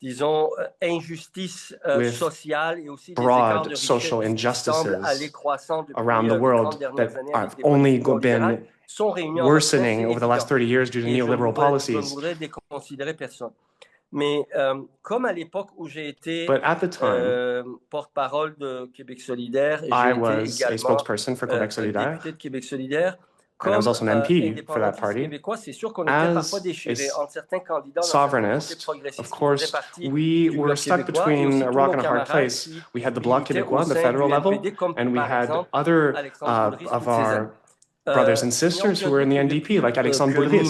disons, injustice with sociale et aussi des écarts de broad social richesse qui semblent aller injustices croissant depuis around the les 30 world dernières that années have avec des only politiques libérales, been sont réunis en worsening votre over the last 30 years due to et je neoliberal ne policies. voudrais déconsidérer personne. Mais comme à l'époque où j'ai été But at the time, porte-parole de Québec solidaire et I j'ai été was a également spokesperson for Québec Solidaire, député de Québec solidaire, and I was also an MP for that indépendantiste party. québécois, c'est sûr qu'on était parfois As déchirés a entre certains candidats dans certains côtés sovereignist, progressistes of qui faisaient course, partie we du were Bloc stuck québécois et aussi between a tous rock nos and a hard camarades place. qui We had the Bloc militaient au Québécois, the sein federal du level, NPD, comme and we par had exemple other Alexandre Boulris of ou Césaire. our brothers and sisters who were in the NDP, like Alexandre Boulris.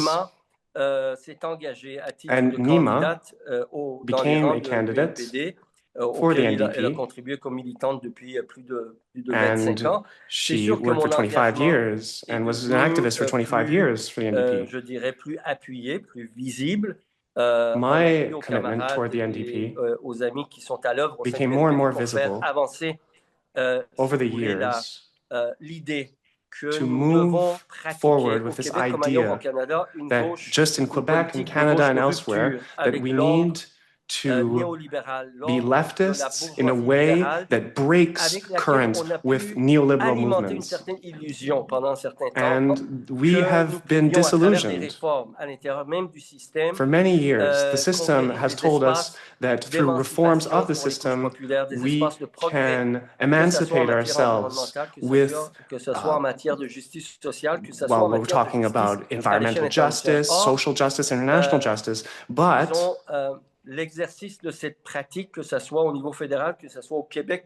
S'est engagée à titre And de Nima candidate dans les became rangs a du candidate NPD, for the auquel elle a NDP, contribué comme militante depuis plus de 25 and ans. C'est she sûr que worked for mon 25 engagement years est and was an devenu activist for 25 plus, years for the NDP. je dirais, plus appuyé, plus visible, My commitment toward the NDP aux amis qui sont à l'œuvre au sein became du more and NPD more pour faire visible avancer over the si vous voulez, years l'idée que to nous devons move pratiquer forward au with this Québec comme ailleurs au idea Canada une that gauche, just in une Quebec and politique de Canada gauche and de elsewhere, rupture that avec we l'ordre need to néolibéral, be l'ordre de la leftists in a bourgeoisie way libérale, that breaks avec laquelle currents on a with pu neoliberal alimenter une movements. certaine illusion pendant un certain temps And we que nous have been pouvions, à travers des disillusioned. réformes à l'intérieur même du système, For many years, the system conquérir has des told us espaces that through reforms d'émancipation of the pour les couches system, populaires, des we espaces de progrès, can que ce soit en emancipate matière ourselves environnementale, with, que ce soit en matière de justice sociale, que ce soit well, en we're matière de talking justice about à l'échelle environmental internationale. justice, Or, social justice, international justice, but disons, l'exercice de cette pratique, que ce soit au niveau fédéral, que ce soit au Québec,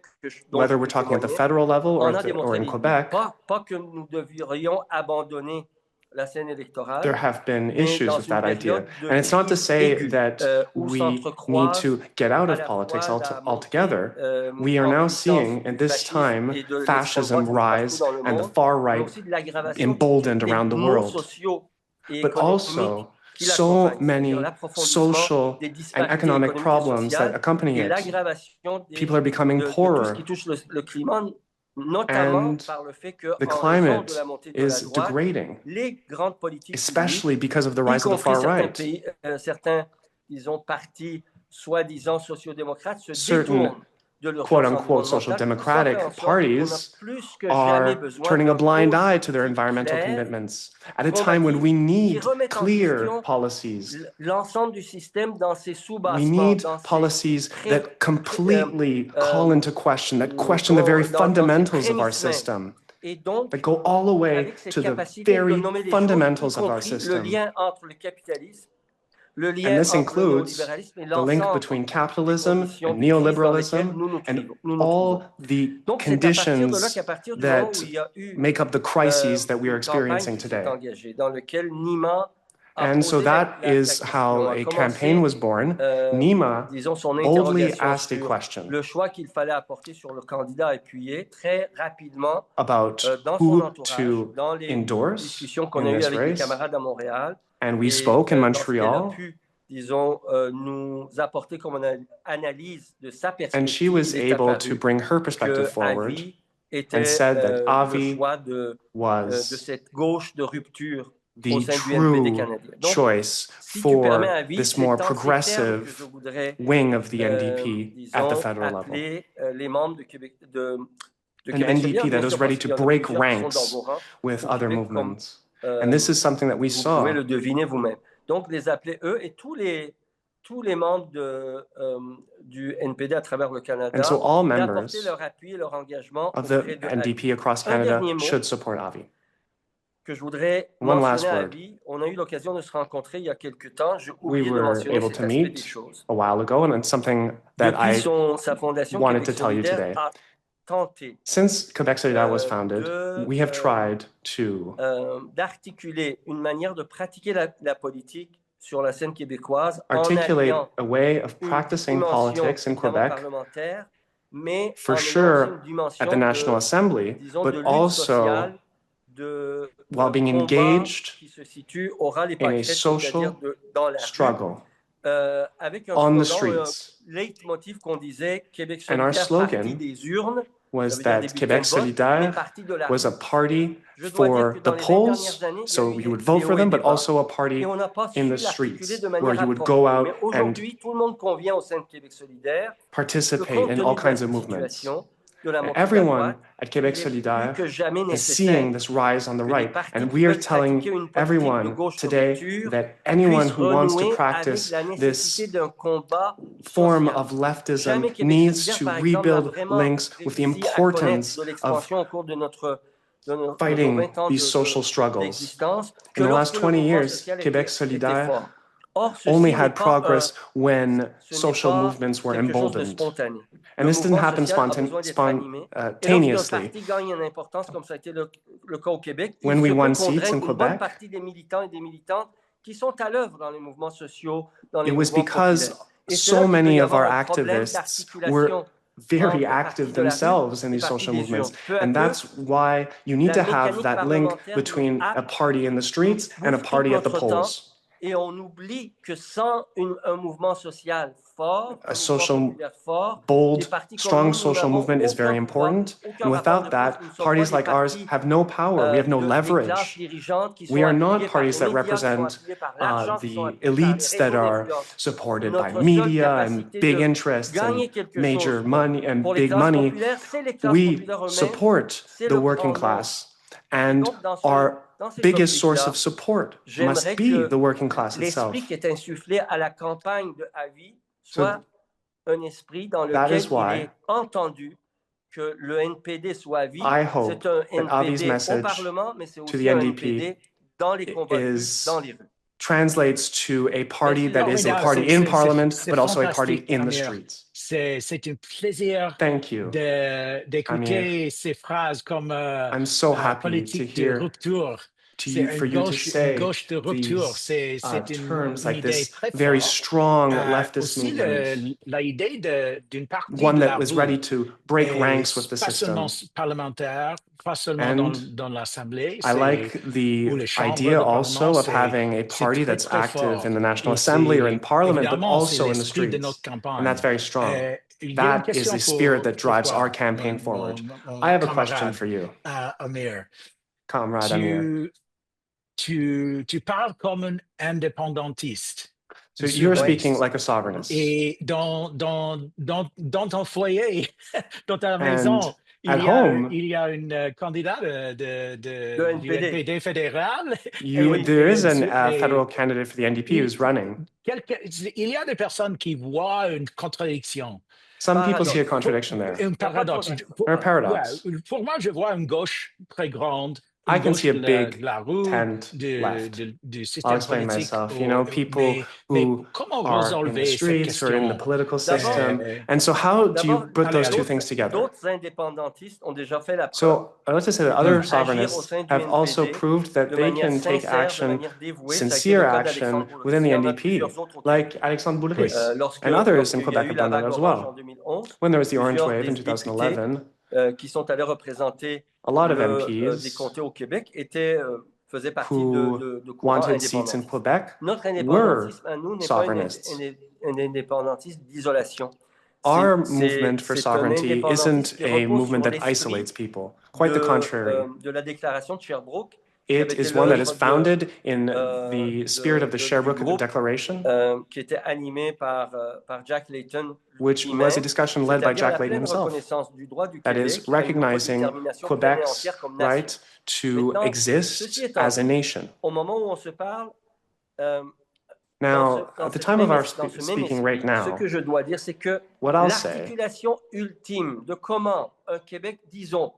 dont whether je we're peux talking at the témoigner, federal level on a or démontré in Quebec, pas que nous devrions abandonner la scène électorale, there have been mais issues dans with une that idea. période de And it's not to crise say aiguë, that où we need s'entrecroisent to get out à of la politics fois la altogether. montée We are en now puissance seeing at du this fascisme time et de l'extrême fascism droite un peu partout rise dans le and the monde, far mais right aussi de l'aggravation emboldened des around the maux world. sociaux et But économiques also qui so l'accompagnent, c'est-à-dire many l'approfondissement social des and disparités economic économiques et problems that sociales accompany et it. l'aggravation People are becoming de tout ce poorer, qui touche le climat, notamment and par le fait the qu'en raison de climate la montée de la is droite, degrading, les grandes politiques especially publiques, because of the y rise of the compris far certains right. pays, certains, disons, partis soi-disant sociodémocrates se Certain détournent de l'urgence quote-unquote social environnementale. Tout ça fait en democratic sorte qu'on a parties plus que jamais are besoin turning a d'un blind pôle eye to their politique environmental clair, commitments at a time when combatif, we qui need remette en clear question policies. l'ensemble du système dans ses We sous-bassements, need dans ses policies that completely call into question, that question the very dans ses fundamentals of our prémissements. system, Et donc, that go all the way avec cette to the capacité de very nommer les choses, y fundamentals of our compris le system. lien entre le capitalisme, le lien And this entre le includes néolibéralisme et the link l'ensemble between des capitalism conditions and de crise dans lesquelles neoliberalism nous nous and trouvons. all the Donc, c'est à partir de là conditions qu'à partir du moment où that il y a eu make up the crises that we are une campagne experiencing qui s'est today. engagée, dans laquelle Nima a And so posé that is question, how a a commencé, campaign was born. Nima disons, son boldly interrogation asked a sur question le choix qu'il fallait apporter sur le candidat appuyé très rapidement about dans son who entourage, to dans les endorse discussions qu'on in a eues this avec des race. camarades à Montréal. And we Et spoke in dans ce qu'elle a Montreal. pu, disons, nous apporter comme une analyse de sa And she perspective, was il est able to apparu bring her perspective que forward Avi and était said that le Avi choix de was cette gauche de rupture au the sein du NPD true canadien. Donc, choice si tu permets, for Avi, this c'est more dans ces termes que progressive je voudrais, wing of the NDP at the disons, federal level. appeler les membres de Québec, de An Québec solidaire, NDP bien that sûr, is ready parce to qu'il y en a break plusieurs qui sont dans ranks vos rangs with au other Québec, comme movements. And this is something that we vous saw. pouvez le deviner vous-même. Donc, les appeler eux et tous les membres du NPD à travers le Canada, And so all d'apporter members leur appui et leur engagement of auprès the de NDP Avi. across Un Canada dernier mot should support Avi. que je voudrais One mentionner last à word. Avi. On a eu l'occasion de se rencontrer il y a quelques temps. J'ai We oublié de were mentionner able cet to aspect des meet choses. a while ago, and it's something that Depuis I sa fondation, wanted Québec to tell you solidaire today. a tenté Since Quebec Solidaire was founded, we have tried to d'articuler une manière de pratiquer la politique sur la scène québécoise en articulate alliant a way of une practicing dimension politics in évidemment Quebec, parlementaire, mais for en ayant aussi sure une dimension at the National Assembly, disons, but de lutte also sociale, de while being combat engaged qui se situe au ras les in a pâquerettes, c'est-à-dire social dans la rue, struggle avec un on the slogan, un streets. leitmotiv qu'on disait Québec And our solidaire, parti slogan des urnes, ça was veut dire that des bulletins Québec de vote, mais Solidaire parti de la was a rue. party Je dois dire for que the dans les 20 polls, dernières années, il y a so eu you would des vote for hauts et them, des but bas, also a party et on n'a pas in su the l'articuler streets de where manière you would go approfondie. Mais out and aujourd'hui, tout le monde convient au sein de Québec solidaire que participate compte in tenu all de la kinds of movements. situation, de la montée de la Everyone droite, at Québec il est plus Solidaire que jamais is nécessaire seeing this rise on the que des right, partis and qui we are veulent pratiquer telling une politique de everyone gauche de today rupture that anyone puissent who wants to renouer avec practice la nécessité this d'un combat form social. of leftism Jamais Québec needs solidaire, to par exemple, n'a rebuild vraiment links with the réussi à connaître importance de of l'expansion au cours de nos fighting 20 ans these social struggles. d'existence que In the last lorsque le 20 mouvement years, social Québec était Solidaire fort. Or, only ceci n'est had pas progress when ce n'est social pas movements were quelque chose de emboldened. spontané. And Le this didn't mouvement happen social a besoin d'être animé. Et lorsqu'un spontaneously. parti gagne en importance, comme ça a été le cas au Québec, When il we se won peut seats qu'on in draine une bonne Quebec, partie des militants et des militantes qui sont à l'œuvre dans les mouvements sociaux, dans les it was mouvements because populaires. Et c'est so là qu'il peut many y of our avoir un problème activists d'articulation were very entre active partis de la rue themselves in et these partis social des movements. urnes. Peu à And peu, that's why you need la to have mécanique that link parlementaire between nous a party in the streets and a bouffe tout party at the notre temps. polls. Et on oublie que sans un mouvement social fort, A un mouvement social, populaire fort, des bold, partis comme strong nous social n'avons movement is very aucun pouvoir, important. aucun And rapport without de that, force. Nous ne sommes parties pas like des ours partis have no power. We have no des classes leverage. dirigeantes qui We sont are appuyées not par parties les that médias, qui sont represent appuyées par l'argent, qui sont the appuyées par les elites that réseaux are d'influence. supported by Notre seule media and capacité big de interests gagner and quelque major chose money and pour les big classes money. populaires, c'est les classes We populaires eux-mêmes, support c'est the le working grand class, Et and donc, dans our cette biggest source optique-là, of support j'aimerais must be que the working class itself. l'esprit qui est insufflé à la campagne de Avi So soit un esprit dans that lequel is why il est entendu que le NPD soit Avi. I hope C'est un that Avi's NPD au message Parlement, mais c'est to aussi the un NDP NPD dans les combats de rue, is dans les rues. translates to a party that is a Formidable, party in Parliament, c'est but also a party fantastique, in the Amir. streets. C'est un plaisir Thank you, d'écouter ces phrases comme I'm so happy to politique de hear rupture. to C'est you for you to une say gauche de rupture. these C'est terms une like idée this très very forte. strong leftist Aussi, movement, l'idée d'une partie one de that la was rue, ready to break ranks with the pas system. seulement parlementaire, pas seulement And dans l'Assemblée, I like ou the les chambres idea de also Parlement, of having a c'est party très, that's très active fort. in the National Et Assembly or in c'est, Parliament, but évidemment, c'est also in the l'esprit de notre streets. And campagne. that's very strong. Il y a une That is question the spirit that pour drives toi, our campaign forward. I have a question for you, Amir. Comrade Amir. Tu parles comme un indépendantiste. So you're speaking like a sovereignist. Et dans ton foyer, dans ta And maison, at home, il y a une candidate du NPD fédéral. there is a federal candidate for the NDP who's running. Il y a des personnes qui voient une contradiction. Some people see a contradiction there. Un paradoxe. Or a paradox. Ouais, pour moi, je vois une gauche très grande I can see a de big la roue, tent left. du I'll système explain politique. myself. You know, people Mais who comment vous are in the enlevez cette streets, who are in the question? political D'abord- system. And so how do you D'abord, put those allez, two things together? d'autres indépendantistes ont déjà fait la preuve So I want to say that qu'ils other peuvent agir au sovereignists sein du have also NPD proved that de they manière can take sincère, de action, manière dévouée. Ça a été sincere le cas action d'Alexandre Boulris. within the Il y en a NDP, plusieurs autres au like Québec. Alexandre Boulris. Lorsque- And others in lorsqu'il y a Quebec eu have la done that vague as orange well. en 2011, When there was the Orange plusieurs Wave in des députés 2011, qui sont allés représenter a lot of des MPs comtés au Québec faisaient partie who de courants wanted seats in indépendantistes. Quebec Notre were indépendantisme à nous n'est pas sovereignists. un indépendantisme d'isolation. Our C'est- movement for c'est un sovereignty indépendantisme isn't qui a repose movement sur that l'esprit isolates people. Quite the contrary. de la déclaration de Sherbrooke, qui It avait été is one that is l'œuvre founded in de- the spirit of the du Sherbrooke groupe, Declaration, qui était animé par Jack Layton which lui-même, was a discussion led by c'est-à-dire Jack la Layton pleine himself. reconnaissance du droit du That Québec is à une recognizing autodétermination pleine et Quebec's entière comme nation. right to Maintenant, exist ceci étant as a dit, nation. Au moment où on se parle, Now, at the time of our speaking right ce now, que je dois dire, c'est que what I'll say l'articulation ultime de comment un Québec, disons,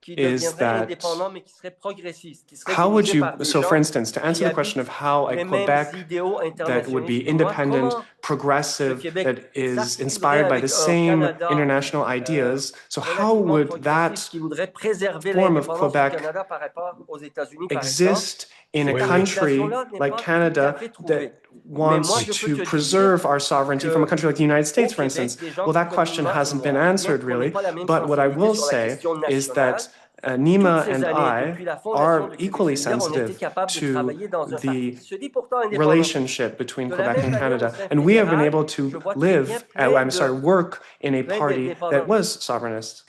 qui is deviendrait that indépendant mais qui serait progressiste, qui serait how would dirigé you, par des so for gens instance, to answer qui the question of habitent how a les mêmes Quebec idéaux that would be internationalistes que moi, independent, comment progressive, ce Québec that is s'articulerait inspired by avec the un same Canada, international ideas, so how relativement would progressiste that qui voudrait préserver form of l'indépendance du Quebec Canada par rapport aux États-Unis, par exemple. exist in a Cette country articulation-là n'est like pas Canada tout à fait trouvée. that wants je peux to te preserve dire our sovereignty que from a country like the United States, au for Québec, instance? des gens Well, that comme question Nima et hasn't been moi, answered bien qu'on n'ait really, pas la même but what I sensibilité will sur la say question is nationale, that Nima toutes ces and années, I depuis la fondation are de Québec equally solidaire, on a été sensitive capable de to travailler dans un parti the qui se dit pourtant indépendantiste. relationship between De la Quebec même and manière, au Canada. sein And we have been fédéral, able je to vois très bien work in a plein party that was sovereignist.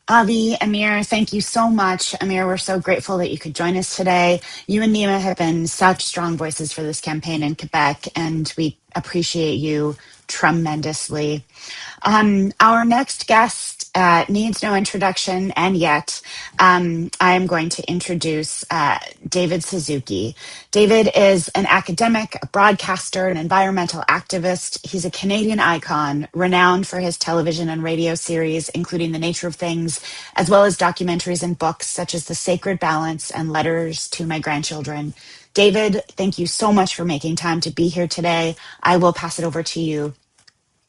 Avi, Amir, thank you so much. Amir, we're so grateful that you could join us today. You and Nima have been such strong voices for this campaign in Quebec, and we appreciate you tremendously. Our next guest needs no introduction, and yet I am going to introduce David Suzuki. David is an academic, a broadcaster, an environmental activist. He's a Canadian icon, renowned for his television and radio series, including The Nature of Things, as well as documentaries and books such as The Sacred Balance and Letters to My Grandchildren. David, thank you so much for making time to be here today. I will pass it over to you.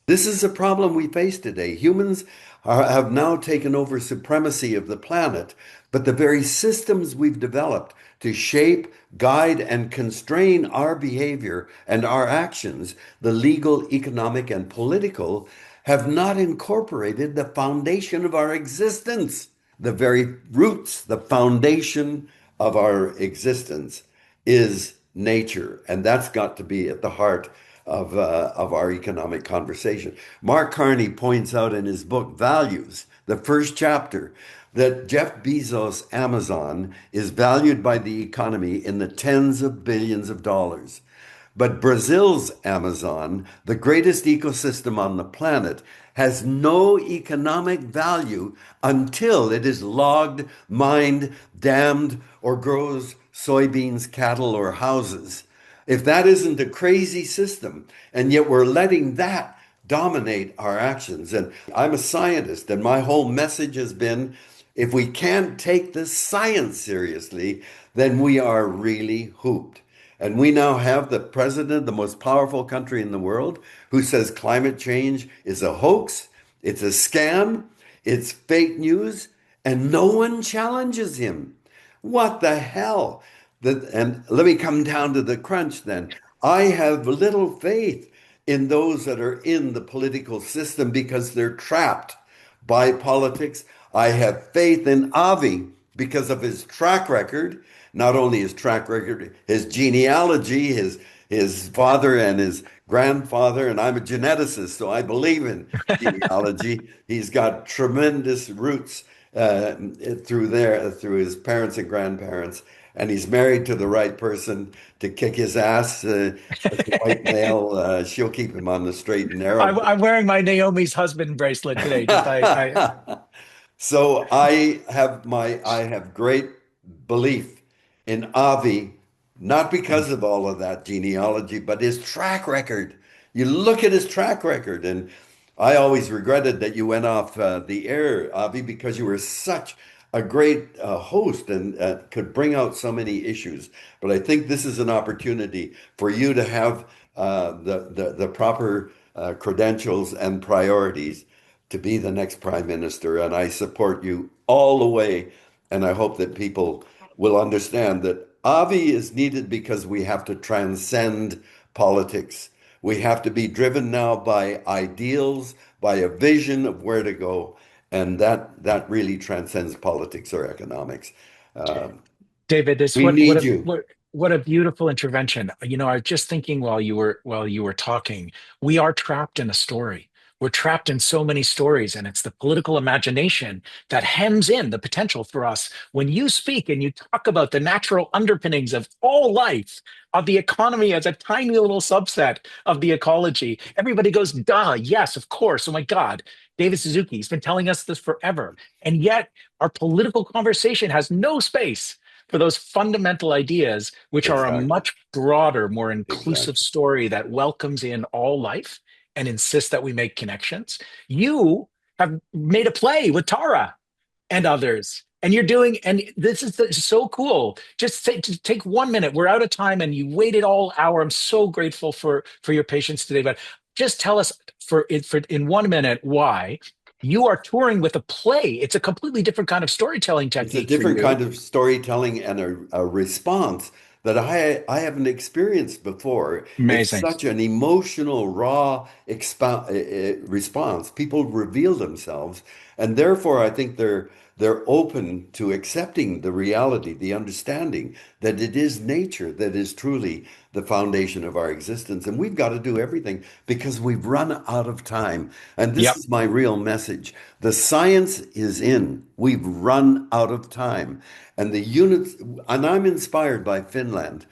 This is a problem we face today. Humans have now taken over supremacy of the planet, but the very systems we've developed to shape, guide, and constrain our behavior and our actions, the legal, economic, and political, have not incorporated the foundation of our existence. The very roots, the foundation of our existence is nature, and that's got to be at the heart of our economic conversation. Mark Carney points out in his book Values, the first chapter, that Jeff Bezos' Amazon is valued by the economy in the tens of billions of dollars. But Brazil's Amazon, the greatest ecosystem on the planet, has no economic value until it is logged, mined, dammed, or grows soybeans, cattle, or houses. If that isn't a crazy system, and yet we're letting that dominate our actions. And I'm a scientist, and my whole message has been, if we can't take this science seriously, then we are really hooped. And we now have the president, the most powerful country in the world, who says climate change is a hoax, it's a scam, it's fake news, and no one challenges him. What the hell? And let me come down to the crunch then. I have little faith in those that are in the political system because they're trapped by politics. I have faith in Avi because of his track record, not only his track record, his genealogy, his father and his grandfather, and I'm a geneticist, so I believe in genealogy. He's got tremendous roots through his parents and grandparents, and he's married to the right person to kick his ass. As a white male, she'll keep him on the straight and narrow. I'm wearing my Naomi's husband bracelet today. So I have great belief in Avi, not because of all of that genealogy, but his track record. You look at his track record, and I always regretted that you went off the air, Avi, because you were such a great host and could bring out so many issues. But I think this is an opportunity for you to have the proper credentials and priorities to be the next prime minister. And I support you all the way. And I hope that people will understand that Avi is needed because we have to transcend politics. We have to be driven now by ideals, by a vision of where to go, and that really transcends politics or economics. David, this We need you. what a beautiful intervention. You know, I was just thinking while you were talking, we are trapped in a story. We're trapped in so many stories, and it's the political imagination that hems in the potential for us. When you speak and you talk about the natural underpinnings of all life, of the economy as a tiny little subset of the ecology, everybody goes, duh, yes, of course. Oh my God, David Suzuki, he's been telling us this forever. And yet our political conversation has no space for those fundamental ideas, which are a Exactly. much broader, more inclusive Exactly. story that welcomes in all life and insists that we make connections. You have made a play with Tara and others. And you're doing, and this is so cool. Just take 1 minute. We're out of time, and you waited all hour. I'm so grateful for your patience today. But just tell us for in 1 minute why you are touring with a play. It's a completely different kind of storytelling It's a technique for different you. kind of storytelling and a response that I haven't experienced before. It's Amazing. such an emotional, raw response. People reveal themselves, and therefore I think they're open to accepting the reality, the understanding that it is nature that is truly the foundation of our existence. And we've got to do everything because we've run out of time. And this Yep. is my real message. The science is in. We've run out of time. And the units, and I'm inspired by Finland.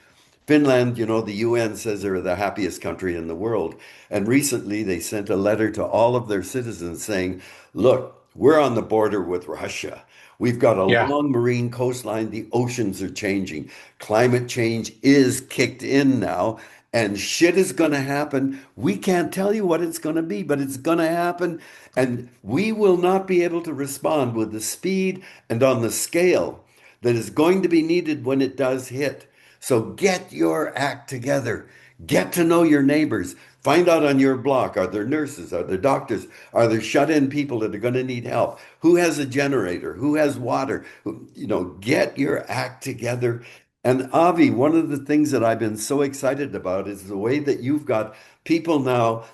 Finland, you know, the UN says they're the happiest country in the world. And recently they sent a letter to all of their citizens saying, look, we're on the border with Russia. We've got a Yeah. long marine coastline. The oceans are changing. Climate change is kicked in now, and shit is going to happen. We can't tell you what it's going to be, but it's going to happen. And we will not be able to respond with the speed and on the scale that is going to be needed when it does hit. So get your act together. Get to know your neighbors. Find out on your block, are there nurses? Are there doctors? Are there shut-in people that are going to need help? Who has a generator? Who has water? You know, get your act together. And Avi, one of the things that I've been so excited about is the way that you've got people now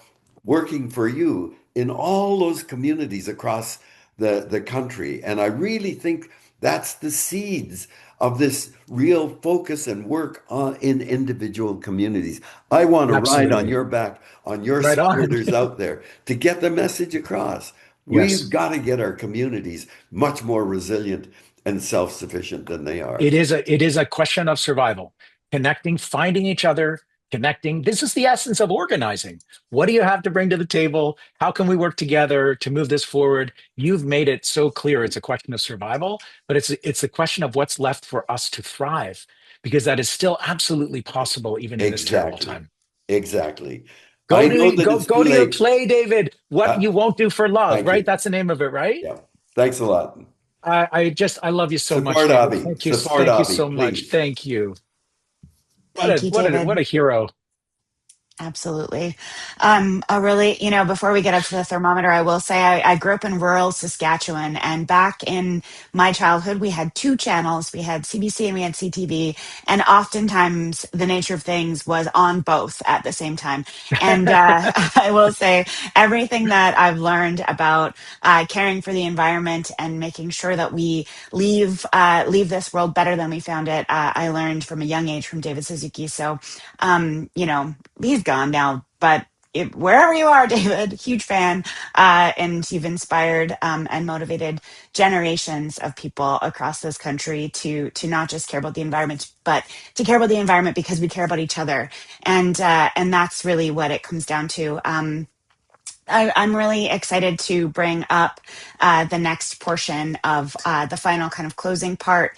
working for you in all those communities across the country. And I really think that's the seeds of this real focus and work in individual communities. I want to ride on Absolutely. your back, on your Right on. supporters out there to get the message across. We've Yes. got to get our communities much more resilient and self-sufficient than they are. It is a question of survival, connecting, finding each other, connecting. This is the essence of organizing. What do you have to bring to the table? How can we work together to move this forward? You've made it so clear. It's a question of survival, but it's a question of what's left for us to thrive, because that is still absolutely possible even in this terrible Exactly. time. Exactly. Go I know to that go it's too go to your late. play, David. What Uh, you won't do for love, Thank right? you. That's the name of it, right? Yeah. Thanks a lot. I love you so much, Support David. Avi. Support Thank you Avi, so much. please. Thank you. Thank you, What David. a hero. Absolutely. A really, before we get up to the thermometer, I will say I grew up in rural Saskatchewan, and back in my childhood, we had two channels. We had CBC and we had CTV, and oftentimes the nature of things was on both at the same time. And I will say everything that I've learned about caring for the environment and making sure that we leave this world better than we found it, I learned from a young age from David Suzuki. So, he's gone now, but wherever you are, David, huge fan, and you've inspired and motivated generations of people across this country to not just care about the environment, but to care about the environment because we care about each other, and that's really what it comes down to. I'm really excited to bring up the next portion of the final kind of closing part.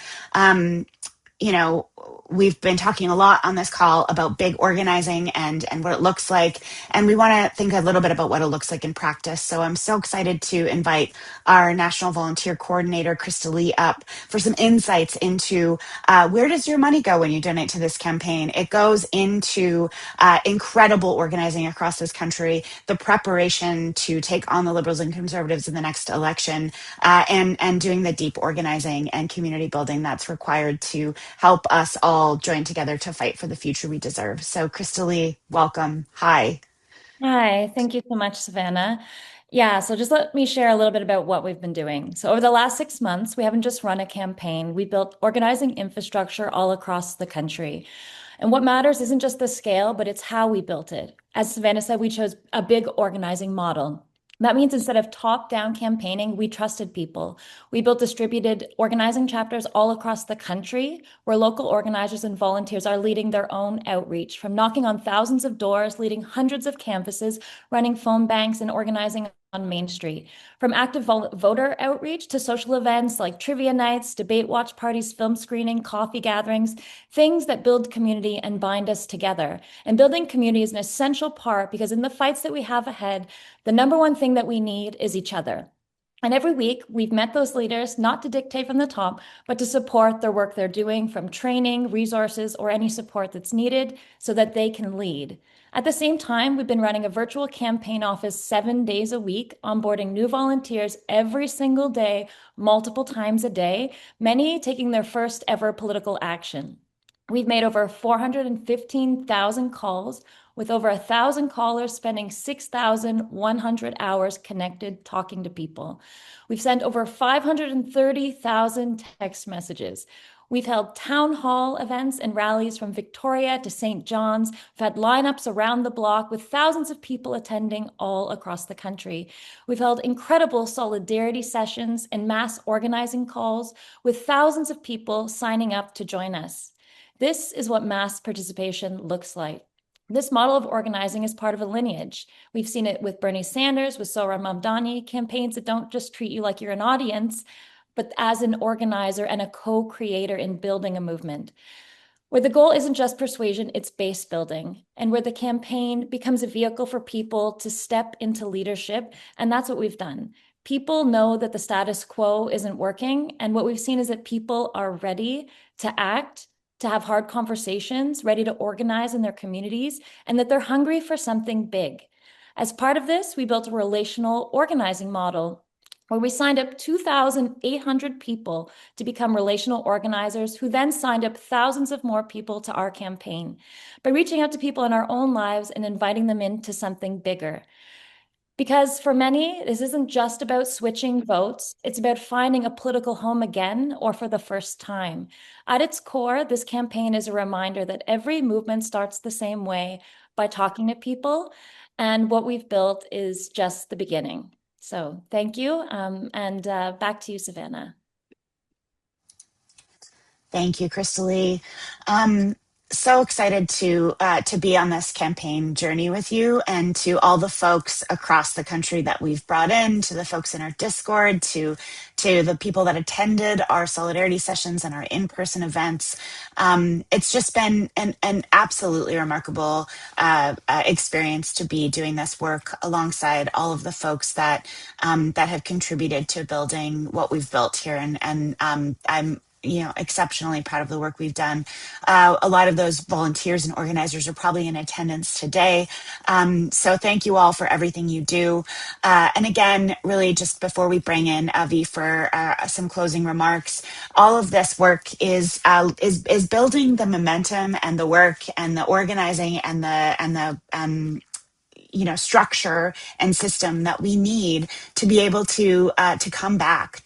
You know, we've been talking a lot on this call about big organizing and what it looks like, and we want to think a little bit about what it looks like in practice. So I'm so excited to invite our National Volunteer Coordinator, Krista Lee, up for some insights into where does your money go when you donate to this campaign. It goes into incredible organizing across this country, the preparation to take on the Liberals and Conservatives in the next election, and doing the deep organizing and community building that's required to help us all join together to fight for the future we deserve. So Krista Lee, welcome. Hi. Hi, thank you so much, Savannah. Yeah, so just let me share a little bit about what we've been doing. So over the last 6 months, we haven't just run a campaign, we built organizing infrastructure all across the country. And what matters isn't just the scale, but it's how we built it. As Savannah said, we chose a big organizing model. That means instead of top-down campaigning, we trusted people. We built distributed organizing chapters all across the country where local organizers and volunteers are leading their own outreach, from knocking on thousands of doors, leading hundreds of canvases, running phone banks, and organizing on Main Street. From active voter outreach to social events like trivia nights, debate watch parties, film screening, coffee gatherings, things that build community and bind us together. And building community is an essential part because in the fights that we have ahead, the number one thing that we need is each other. And every week, we've met those leaders, not to dictate from the top, but to support their work they're doing, from training, resources, or any support that's needed so that they can lead. At the same time, we've been running a virtual campaign office 7 days a week, onboarding new volunteers every single day, multiple times a day, many taking their first ever political action. We've made over 415,000 calls, with over 1,000 callers spending 6,100 hours connected talking to people. We've sent over 530,000 text messages. We've held town hall events and rallies from Victoria to St. John's. We've had lineups around the block with thousands of people attending all across the country. We've held incredible solidarity sessions and mass organizing calls with thousands of people signing up to join us. This is what mass participation looks like. This model of organizing is part of a lineage. We've seen it with Bernie Sanders, with Sohran Mamdani, campaigns that don't just treat you like you're an audience, but as an organizer and a co-creator in building a movement, where the goal isn't just persuasion, it's base building, and where the campaign becomes a vehicle for people to step into leadership, and that's what we've done. People know that the status quo isn't working, and what we've seen is that people are ready to act, to have hard conversations, ready to organize in their communities, and that they're hungry for something big. As part of this, we built a relational organizing model where we signed up 2,800 people to become relational organizers, who then signed up thousands of more people to our campaign by reaching out to people in our own lives and inviting them into something bigger. Because for many, this isn't just about switching votes, it's about finding a political home again or for the first time. At its core, this campaign is a reminder that every movement starts the same way, by talking to people, and what we've built is just the beginning. So thank you, and back to you, Savannah. Thank you, Krista Lee. So excited to be on this campaign journey with you, and to all the folks across the country that we've brought in, to the folks in our Discord, to the people that attended our solidarity sessions and our in-person events. It's just been an absolutely remarkable experience to be doing this work alongside all of the folks that have contributed to building what we've built here, and I'm exceptionally proud of the work we've done. A lot of those volunteers and organizers are probably in attendance today. So thank you all for everything you do. And again, really just before we bring in Avi for some closing remarks, all of this work is building the momentum and the work and the organizing and the structure and system that we need to be able to come back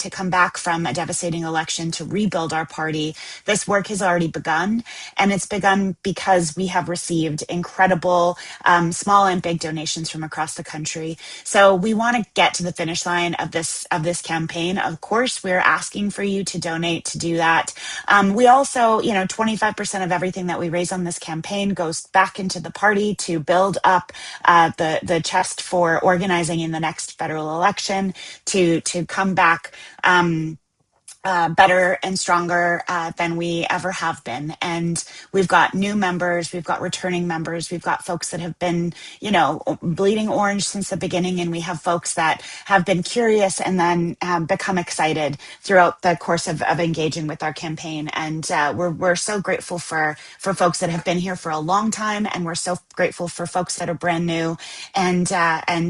from a devastating election, to rebuild our party. This work has already begun, and it's begun because we have received incredible small and big donations from across the country. So we want to get to the finish line of this campaign. Of course, we're asking for you to donate to do that. We also, 25% of everything that we raise on this campaign goes back into the party to build up the chest for organizing in the next federal election, to come back better and stronger than we ever have been. And we've got new members, we've got returning members, we've got folks that have been, bleeding orange since the beginning, and we have folks that have been curious and then become excited throughout the course of engaging with our campaign. And we're so grateful for folks that have been here for a long time, and we're so grateful for folks that are brand new. And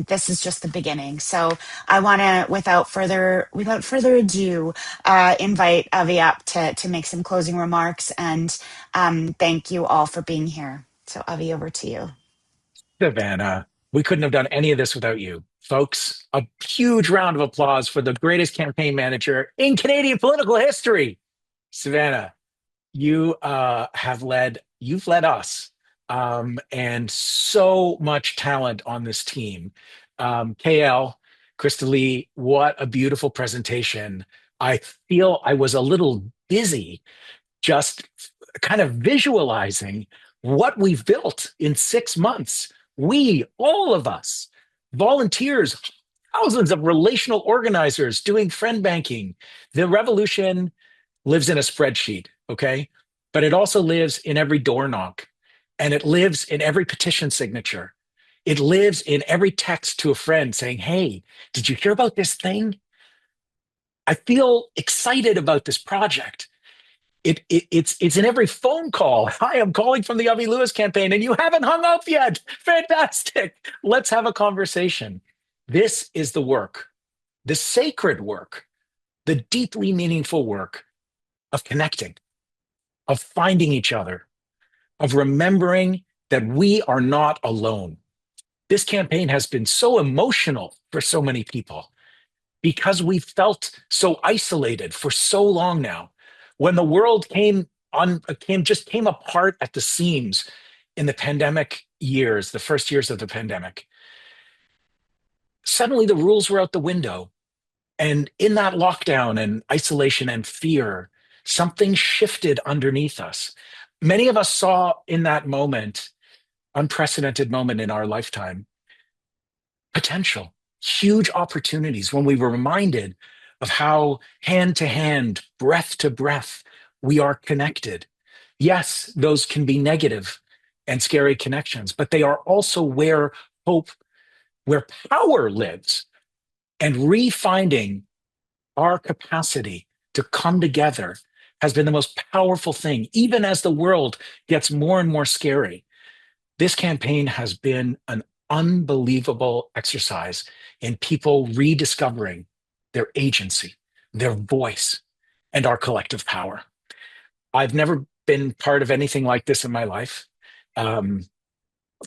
this is just the beginning. So I want to, without further ado, invite Avi up to make some closing remarks, and thank you all for being here. So Avi, over to you. Savannah, we couldn't have done any of this without you. Folks, a huge round of applause for the greatest campaign manager in Canadian political history. Savannah, you've led us, and so much talent on this team. KL, Krista Lee, what a beautiful presentation. I feel I was a little busy just kind of visualizing what we've built in 6 months. We, all of us, volunteers, thousands of relational organizers doing friend banking. The revolution lives in a spreadsheet, okay? But it also lives in every door knock, and it lives in every petition signature. It lives in every text to a friend saying, hey, did you hear about this thing? I feel excited about this project. It's in every phone call. Hi, I'm calling from the Avi Lewis campaign, and you haven't hung up yet. Fantastic. Let's have a conversation. This is the work, the sacred work, the deeply meaningful work of connecting, of finding each other, of remembering that we are not alone. This campaign has been so emotional for so many people because we felt so isolated for so long now. When the world came apart at the seams in the pandemic years, the first years of the pandemic, suddenly the rules were out the window. And in that lockdown and isolation and fear, something shifted underneath us. Many of us saw in that moment, unprecedented moment in our lifetime, potential, huge opportunities when we were reminded of how hand to hand, breath to breath, we are connected. Yes, those can be negative and scary connections, but they are also where hope, where power lives. And refinding our capacity to come together has been the most powerful thing, even as the world gets more and more scary. This campaign has been an unbelievable exercise in people rediscovering their agency, their voice, and our collective power. I've never been part of anything like this in my life. And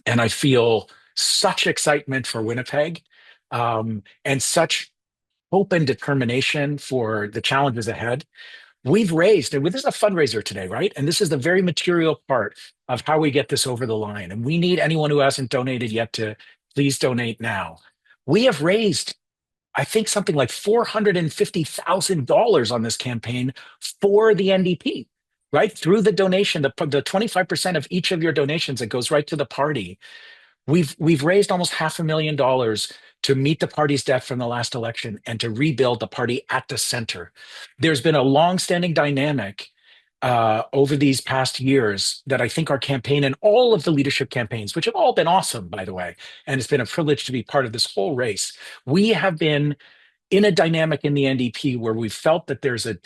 I feel such excitement for Winnipeg, and such hope and determination for the challenges ahead. We've raised, and this is a fundraiser today, right? And this is the very material part of how we get this over the line. And we need anyone who hasn't donated yet to please donate now. We have raised, I think, something like $450,000 on this campaign for the NDP, right? Through the donation, the 25% of each of your donations that goes right to the party. We've raised almost $500,000 to meet the party's debt from the last election and to rebuild the party at the center. There's been a longstanding dynamic over these past years that I think our campaign and all of the leadership campaigns, which have all been awesome, by the way, and it's been a privilege to be part of this whole race. We have been in a dynamic in the NDP where we felt that there's a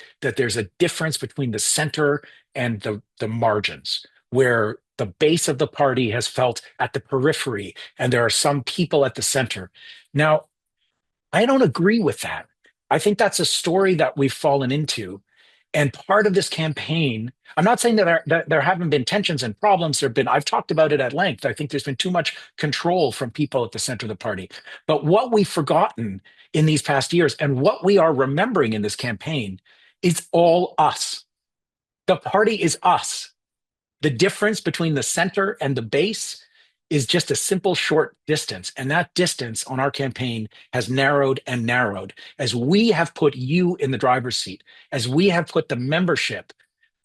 difference between the center and the margins, where the base of the party has felt at the periphery, and there are some people at the center. Now, I don't agree with that. I think that's a story that we've fallen into. And part of this campaign, I'm not saying that there haven't been tensions and problems. I've talked about it at length. I think there's been too much control from people at the center of the party. But what we've forgotten in these past years and what we are remembering in this campaign is all us. The party is us. The difference between the center and the base is just a simple short distance. And that distance on our campaign has narrowed and narrowed as we have put you in the driver's seat, as we have put the membership,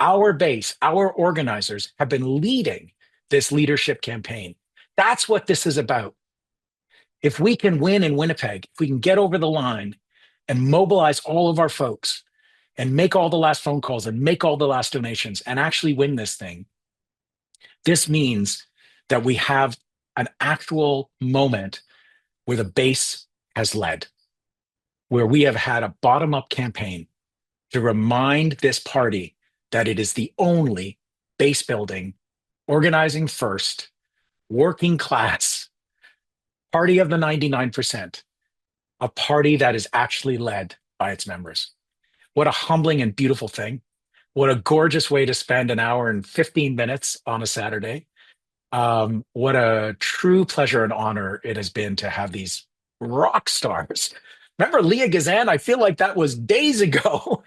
our base, our organizers have been leading this leadership campaign. That's what this is about. If we can win in Winnipeg, if we can get over the line and mobilize all of our folks and make all the last phone calls and make all the last donations and actually win this thing, this means that we have an actual moment where the base has led, where we have had a bottom-up campaign to remind this party that it is the only base building, organizing first, working class party of the 99%, a party that is actually led by its members. What a humbling and beautiful thing. What a gorgeous way to spend an hour and 15 minutes on a Saturday. What a true pleasure and honor it has been to have these rock stars. Remember Leah Gazan? I feel like that was days ago,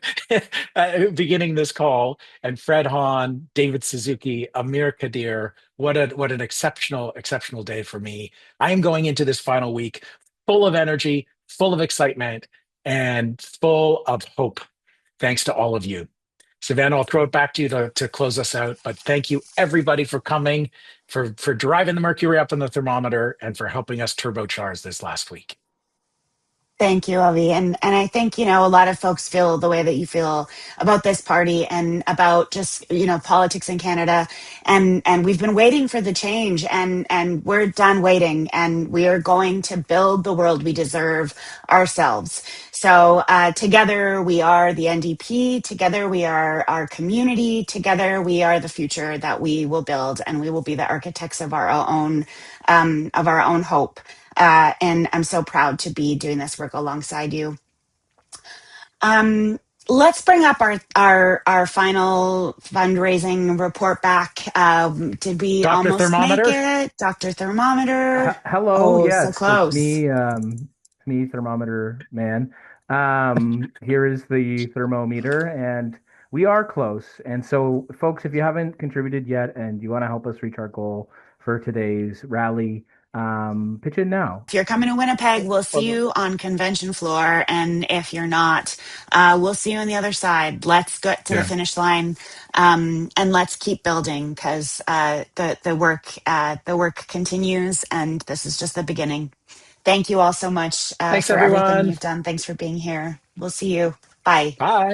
beginning this call. And Fred Hahn, David Suzuki, Amir Khadir. What an exceptional day for me. I am going into this final week full of energy, full of excitement, and full of hope. Thanks to all of you. Savannah, I'll throw it back to you to close us out. But thank you, everybody, for coming, for driving the mercury up in the thermometer, and for helping us turbocharge this last week. Thank you, Avi. And I think, a lot of folks feel the way that you feel about this party and about just, politics in Canada. And we've been waiting for the change, and we're done waiting, and we are going to build the world we deserve ourselves. So together we are the NDP, together we are our community, together we are the future that we will build, and we will be the architects of our own hope. And I'm so proud to be doing this work alongside you. Let's bring up our final fundraising report back. Did we Dr. almost Thermometer? make it? Dr. Thermometer. Hello, yes, so close. It's me, Thermometer Man. Here is the thermometer, and we are close. And so, folks, if you haven't contributed yet and you want to help us reach our goal for today's rally, pitch in now. If you're coming to Winnipeg, we'll see you on convention floor. And if you're not, we'll see you on the other side. Let's get to the finish line, and let's keep building, because the work continues, and this is just the beginning. Thank you all so much Thanks, for everyone. everything you've done. Thanks for being here. We'll see you. Bye. Bye.